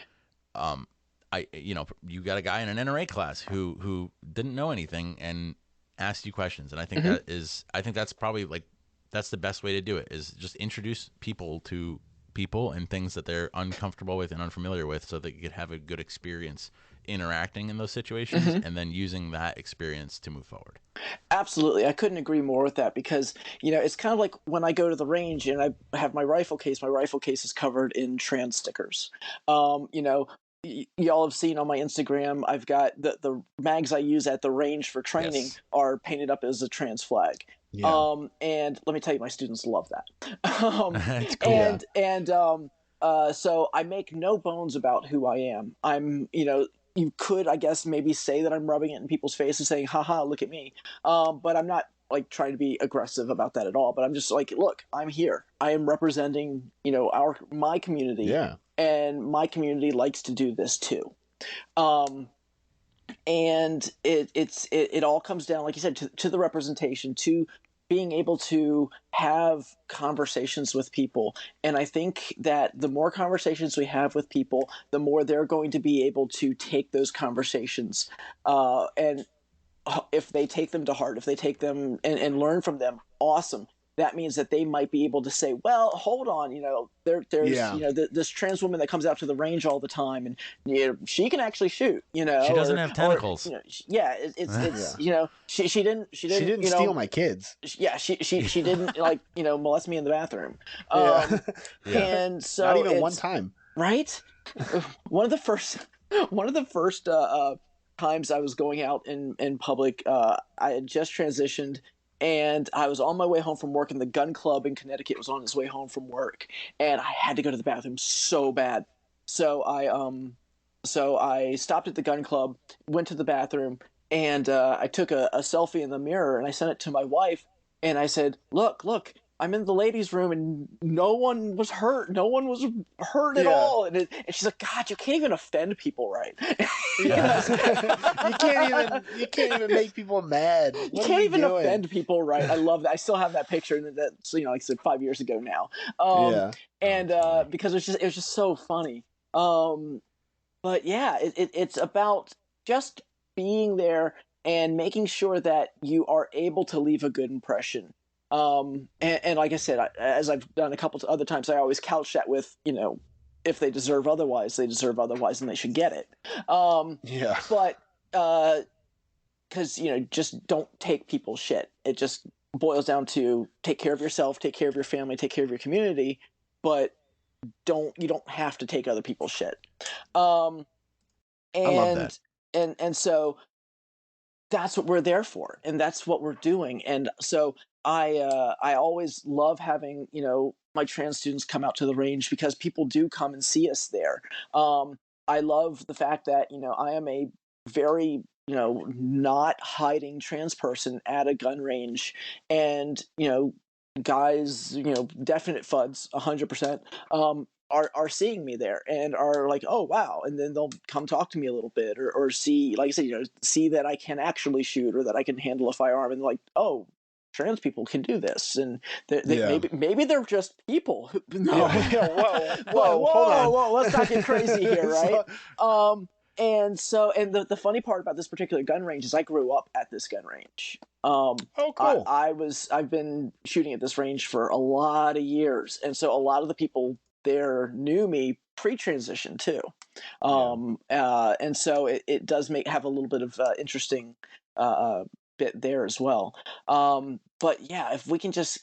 you got a guy in an NRA class who didn't know anything and asked you questions, and I think that's probably like, that's the best way to do it, is just introduce people to people and things that they're uncomfortable with and unfamiliar with, so they could have a good experience interacting in those situations, and then using that experience to move forward. Absolutely. I couldn't agree more with that because, it's kind of like when I go to the range and I have my rifle case is covered in trans stickers. Y'all have seen on my Instagram, I've got the mags I use at the range for training Yes. are painted up as a trans flag. Yeah. And let me tell you, my students love that. It's cool. So I make no bones about who I am. You could, I guess, maybe say that I'm rubbing it in people's faces, saying, haha, look at me. But I'm not like trying to be aggressive about that at all. But I'm just like, look, I'm here. I am representing, my community. Yeah. And my community likes to do this too. And it all comes down, like you said, to the representation, to being able to have conversations with people. And I think that the more conversations we have with people, the more they're going to be able to take those conversations. And if they take them to heart, if they take them and learn from them, awesome. That means that they might be able to say, well, hold on, there's this trans woman that comes out to the range all the time, and she can actually shoot, She doesn't have tentacles. She didn't steal my kids. She didn't molest me in the bathroom. And so not even one time. Right? one of the first times I was going out in public, I had just transitioned, and I was on my way home from work, and the gun club in Connecticut was on its way home from work, and I had to go to the bathroom so bad. So I stopped at the gun club, went to the bathroom, and I took a selfie in the mirror, and I sent it to my wife, and I said, look, I'm in the ladies' room, and no one was hurt. No one was hurt at all. And she's like, God, you can't even offend people, right? Yeah. you can't even make people mad. You can't even offend people, right? I love that. I still have that picture, and that's like I said, 5 years ago now. And because it was just so funny. But yeah, it's about just being there and making sure that you are able to leave a good impression. And like I said, as I've done a couple of other times, I always couch that with, if they deserve otherwise, and they should get it. But because just don't take people's shit. It just boils down to take care of yourself, take care of your family, take care of your community, but you don't have to take other people's shit. I love that. And so that's what we're there for, and that's what we're doing. And so I always love having my trans students come out to the range, because people do come and see us there. I love the fact that I am a very not hiding trans person at a gun range, and guys, definite FUDs 100%, are seeing me there and are like, oh wow, and then they'll come talk to me a little bit, or see, like I said, see that I can actually shoot, or that I can handle a firearm, and like, oh, trans people can do this, and maybe they're just people. Whoa, let's not get crazy here, right? And the funny part about this particular gun range is I grew up at this gun range. Oh, cool. I've been shooting at this range for a lot of years, and so a lot of the people there knew me pre-transition too. And so it does have a little bit of interesting bit there as well. But yeah, if we can just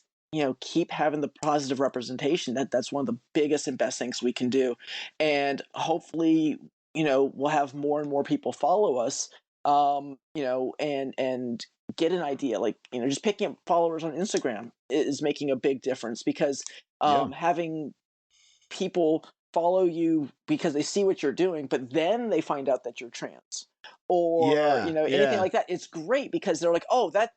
keep having the positive representation, that's one of the biggest and best things we can do, and hopefully we'll have more and more people follow us, and get an idea, like just picking up followers on Instagram is making a big difference, because having people follow you because they see what you're doing, but then they find out that you're trans, or anything like that. It's great, because they're like, oh, that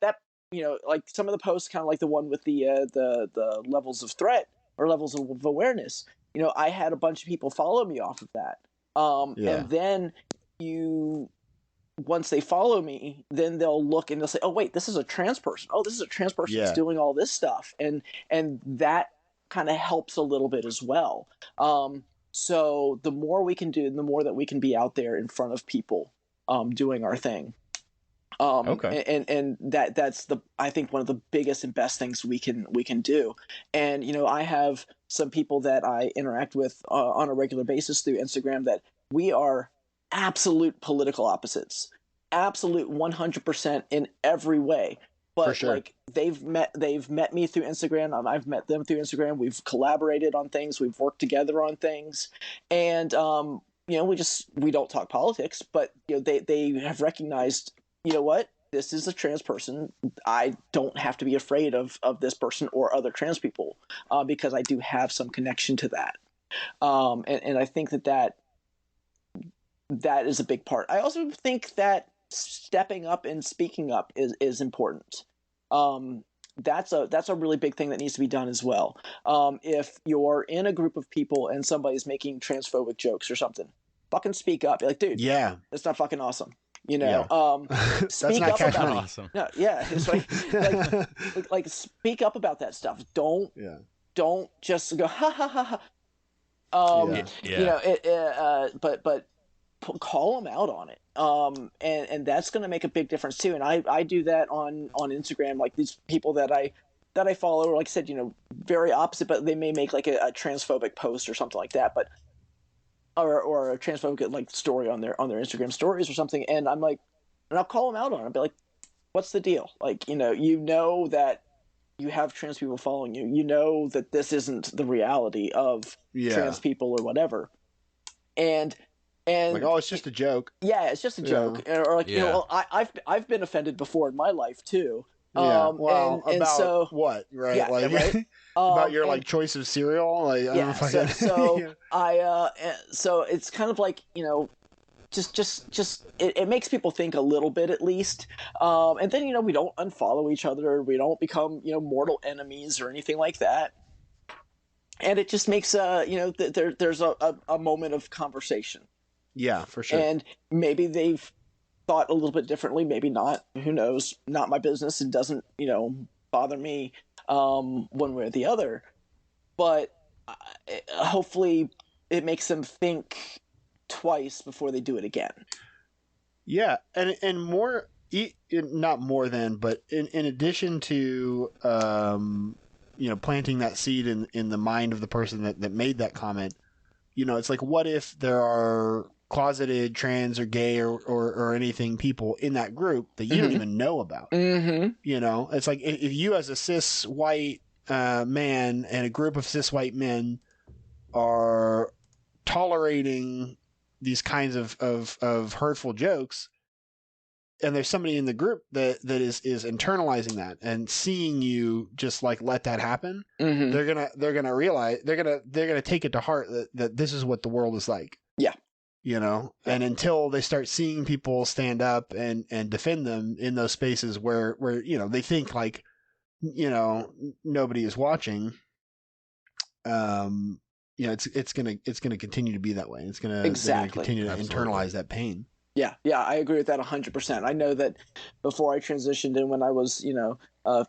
like some of the posts, kind of like the one with the levels of threat or levels of awareness. I had a bunch of people follow me off of that. And then once they follow me, then they'll look and they'll say, oh wait, this is a trans person. Oh, this is a trans person that's doing all this stuff. And that kind of helps a little bit as well. So the more we can do, the more that we can be out there in front of people, doing our thing. Okay. And that's I think one of the biggest and best things we can do. And I have some people that I interact with on a regular basis through Instagram that we are absolute political opposites, absolute 100% in every way. For But sure. like they've met me through Instagram. I've met them through Instagram. We've collaborated on things. We've worked together on things, and we don't talk politics, but they have recognized, what, this is a trans person. I don't have to be afraid of this person or other trans people, because I do have some connection to that. And I think that is a big part. I also think that stepping up and speaking up is important. That's a really big thing that needs to be done as well. If you're in a group of people and somebody's making transphobic jokes or something, fucking speak up. Be like, dude, Yeah. that's not fucking awesome. Yeah. That's Speak not up cash about money. Awesome. No, yeah, it's like speak up about that stuff. Yeah. Don't just go ha ha ha ha. Yeah. But call them out on it. And that's going to make a big difference too. And I do that on Instagram. Like these people that I follow, like I said, very opposite, but they may make like a transphobic post or something like that, but or a transphobic like story on their Instagram stories or something. And I'm like, and I'll call them out on it. I'll be like, what's the deal? Like, that you have trans people following you. You know that this isn't the reality of trans people or whatever. And Like, oh, it's just a joke. yeah, it's just a joke. Or like, Yeah. I've been offended before in my life too. Yeah. Well, and about so what, right? yeah, Like, right. about your And like choice of cereal. Like, I yeah, don't know so so it's kind of like, just it makes people think a little bit at least. And then we don't unfollow each other. We don't become mortal enemies or anything like that. And it just makes there's a moment of conversation. Yeah, for sure. And maybe they've thought a little bit differently, maybe not. Who knows? Not my business. It doesn't bother me one way or the other. But hopefully it makes them think twice before they do it again. Yeah, and more, not more than, but in addition to planting that seed in the mind of the person that made that comment, it's like, what if there are closeted trans or gay or anything people in that group that you don't even know about? Mm-hmm. It's like, if you as a cis white man and a group of cis white men are tolerating these kinds of hurtful jokes, and there's somebody in the group that is internalizing that and seeing you just like let that happen, they're gonna realize, they're gonna take it to heart that this is what the world is like. Yeah. And until they start seeing people stand up and defend them in those spaces where they think like nobody is watching, it's gonna continue to be that way. It's gonna Exactly. continue to Absolutely. internalize that pain. Yeah, I agree with that 100%. I know that before I transitioned and when I was,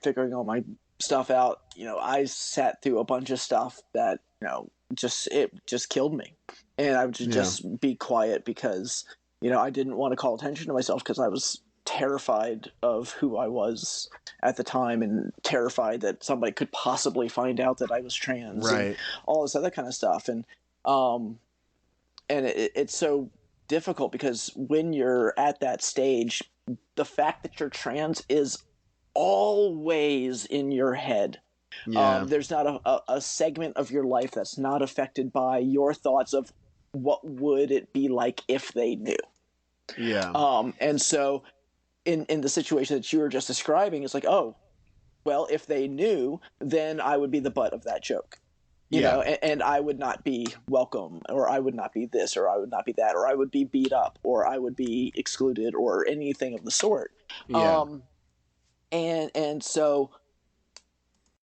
figuring all my stuff out, I sat through a bunch of stuff that, it just killed me. And I would just be quiet because, I didn't want to call attention to myself because I was terrified of who I was at the time and terrified that somebody could possibly find out that I was trans, right, and all this other kind of stuff. And it's so difficult because when you're at that stage, the fact that you're trans is always in your head. There's not a segment of your life that's not affected by your thoughts of what would it be like if they knew. And so in the situation that you were just describing, it's like, oh, well, if they knew, then I would be the butt of that joke. And I would not be welcome, or I would not be this, or I would not be that, or I would be beat up, or I would be excluded, or anything of the sort. And so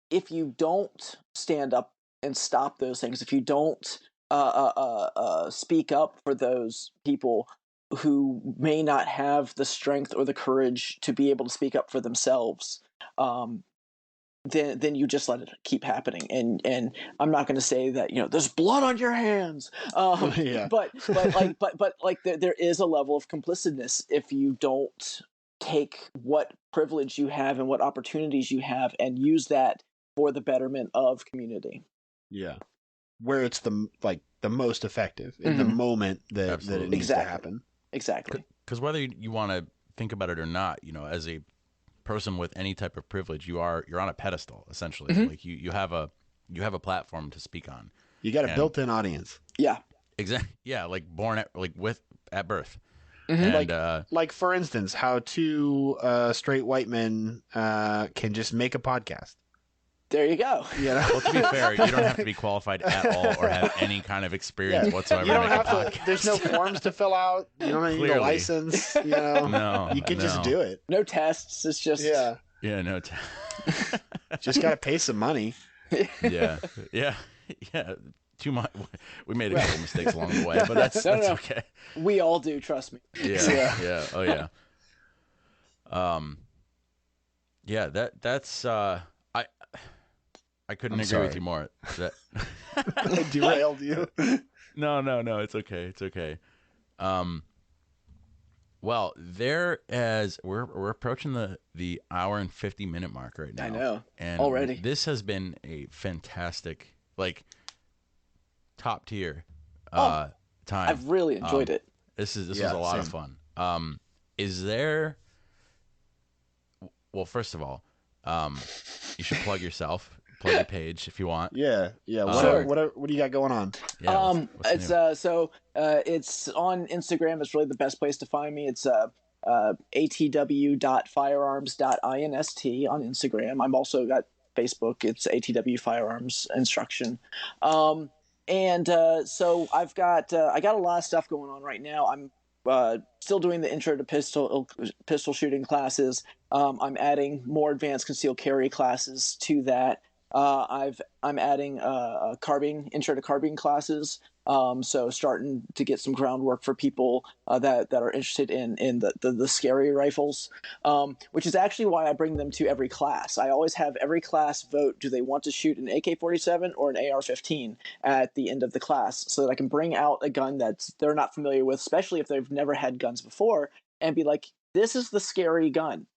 if you don't stand up and stop those things, if you don't speak up for those people who may not have the strength or the courage to be able to speak up for themselves, then you just let it keep happening. And I'm not going to say that there's blood on your hands, but there is a level of complicitness if you don't take what privilege you have and what opportunities you have and use that for the betterment of community. Yeah. Where it's the most effective in the moment that it needs to happen. Exactly. Because whether you want to think about it or not, as a person with any type of privilege, you're on a pedestal essentially. Like you have a platform to speak on. You got a built-in audience. Yeah. Exactly. Yeah, like born at birth. And, And like for instance, how two straight white men can just make a podcast. There you go. Well, to be fair, you don't have to be qualified at all or have any kind of experience whatsoever. You don't to make have a to. There's no forms to fill out. You don't need a license. No, you can just do it. No tests. It's just no. Just gotta pay some money. Yeah. Too much. We made a couple mistakes along the way, but that's okay. We all do. Trust me. Yeah. Oh yeah. Yeah. That's. I couldn't agree with you more. I derailed you. No. It's okay. It's okay. Well, we're approaching the hour and 50-minute mark right now. I know. And already, this has been a fantastic, top tier time. I've really enjoyed it. This was a lot of fun. Is there? Well, first of all, you should plug yourself. Plug your page if you want. Yeah. What do you got going on? Yeah, it's it's on Instagram. It's really the best place to find me. It's atw.firearms.inst on Instagram. I'm also got Facebook. It's ATW Firearms Instruction. So I got a lot of stuff going on right now. I'm still doing the intro to pistol shooting classes. I'm adding more advanced concealed carry classes to that. I'm adding intro to carbine classes. So starting to get some groundwork for people that are interested in the scary rifles, which is actually why I bring them to every class. I always have every class vote: do they want to shoot an AK-47 or an AR-15 at the end of the class, so that I can bring out a gun that they're not familiar with, especially if they've never had guns before, and be like, this is the scary gun.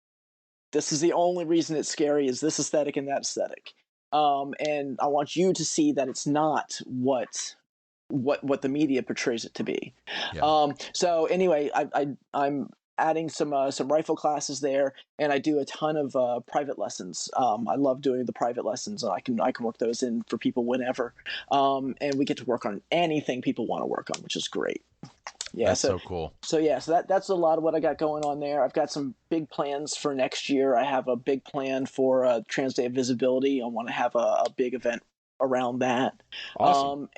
This is the only reason it's scary, is this aesthetic and that aesthetic. And I want you to see that it's not what the media portrays it to be. Yeah. So anyway, I'm adding some rifle classes there, and I do a ton of private lessons. I love doing the private lessons, and I can work those in for people whenever. And we get to work on anything people want to work on, which is great. Yeah, that's so cool. So that's a lot of what I got going on there. I've got some big plans for next year. I have a big plan for Trans Day of Visibility. I want to have a big event around that. Awesome.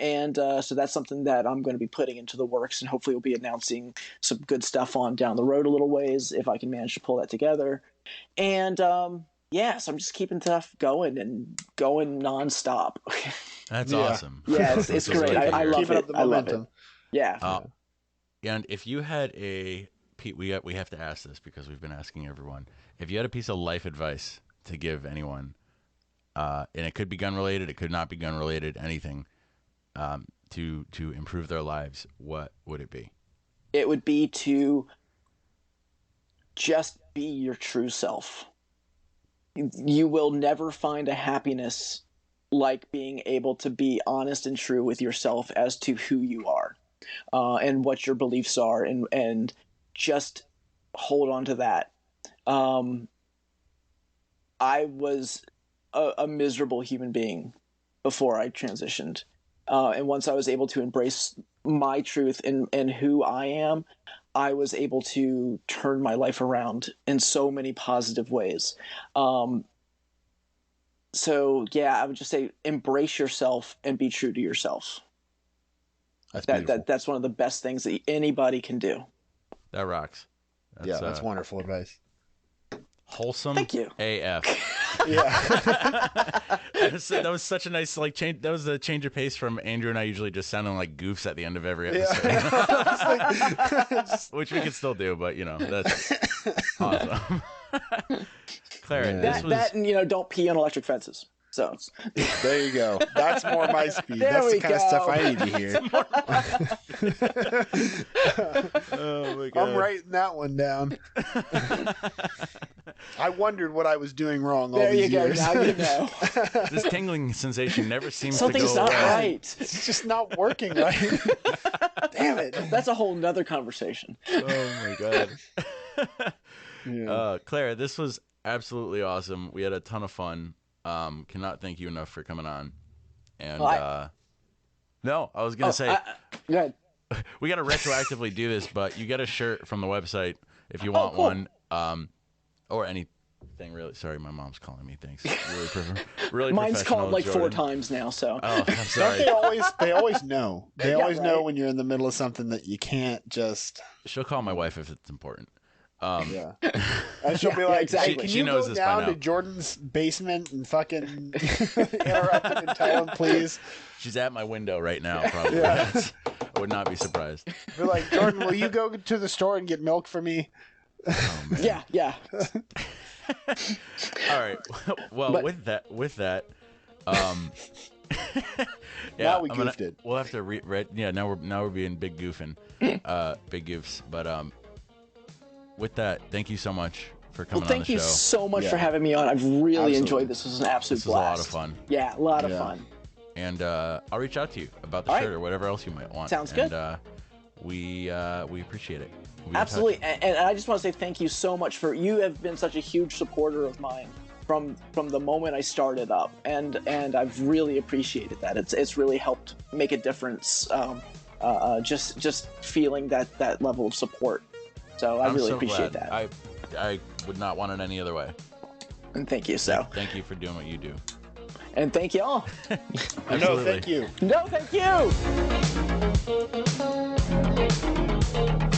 So that's something that I'm going to be putting into the works, and hopefully we'll be announcing some good stuff on down the road a little ways if I can manage to pull that together. And so I'm just keeping stuff going nonstop. That's awesome. Yeah, it's great. I love Keeping it. up the momentum. Yeah. And if you had Pete, we have to ask this because we've been asking everyone. If you had a piece of life advice to give anyone, and it could be gun related, it could not be gun related, anything, to improve their lives, what would it be? It would be to just be your true self. You will never find a happiness like being able to be honest and true with yourself as to who you are. And what your beliefs are, and just hold on to that. I was a miserable human being before I transitioned. And once I was able to embrace my truth and who I am, I was able to turn my life around in so many positive ways. So I would just say embrace yourself and be true to yourself. That's one of the best things that anybody can do. That rocks. That's wonderful advice. Wholesome. Thank you. AF. Yeah. that was such a nice change. That was a change of pace from Andrew and I usually just sounding like goofs at the end of every episode. Which we could still do, but that's awesome. Clara, that and don't pee on electric fences. So There you go. That's more my speed. There That's we the kind of stuff I need to hear. Oh my God. I'm writing that one down. I wondered what I was doing wrong all there these you go. years. Now you know. This tingling sensation never seems Something's to go not away. right. It's just not working right. Damn it. That's a whole nother conversation. Oh my God. Yeah. Clara, this was absolutely awesome. We had a ton of fun. Cannot thank you enough for coming on. And no, I was gonna say go ahead. we got to retroactively do this, but you get a shirt from the website if you want cool. one, or anything really. Sorry, my mom's calling me. Thanks. Really Mine's professional, called like Jordan. 4 times now. So Oh, I'm Don't sorry. they always know. They Yeah, always know right. when you're in the middle of something that you can't just She'll call my wife if it's important. yeah. And she'll be Yeah, like, exactly. "Hey, can She you knows go this by down now. to Jordan's basement and fucking interrupt him and tell him, please?" She's at my window right now, probably. Yeah. I would not be surprised. We're like, "Jordan, will you go to the store and get milk for me?" Oh, man. yeah. All right. Well, But- with that, Now we I'm gonna- goofed it. We'll have to yeah. Now we're being big goofing, big goofs. But with that, thank you so much for coming Well, thank on the you show. so much Yeah. for having me on. I've really Absolutely. enjoyed this. This was an absolute This was a lot blast. of fun. Yeah, a lot of Yeah. fun. And I'll reach out to you about the All shirt right. or whatever else you might want. Sounds good. And we appreciate it. We'll be in touch. Absolutely, and I just want to say thank you so much for you have been such a huge supporter of mine from the moment I started up, and I've really appreciated that. It's really helped make a difference. Just feeling that level of support. So I I'm really so appreciate glad. that, I would not want it any other way. and thank you. So Thank you for doing what you do. and thank y'all. No, Absolutely. thank you. No, thank you.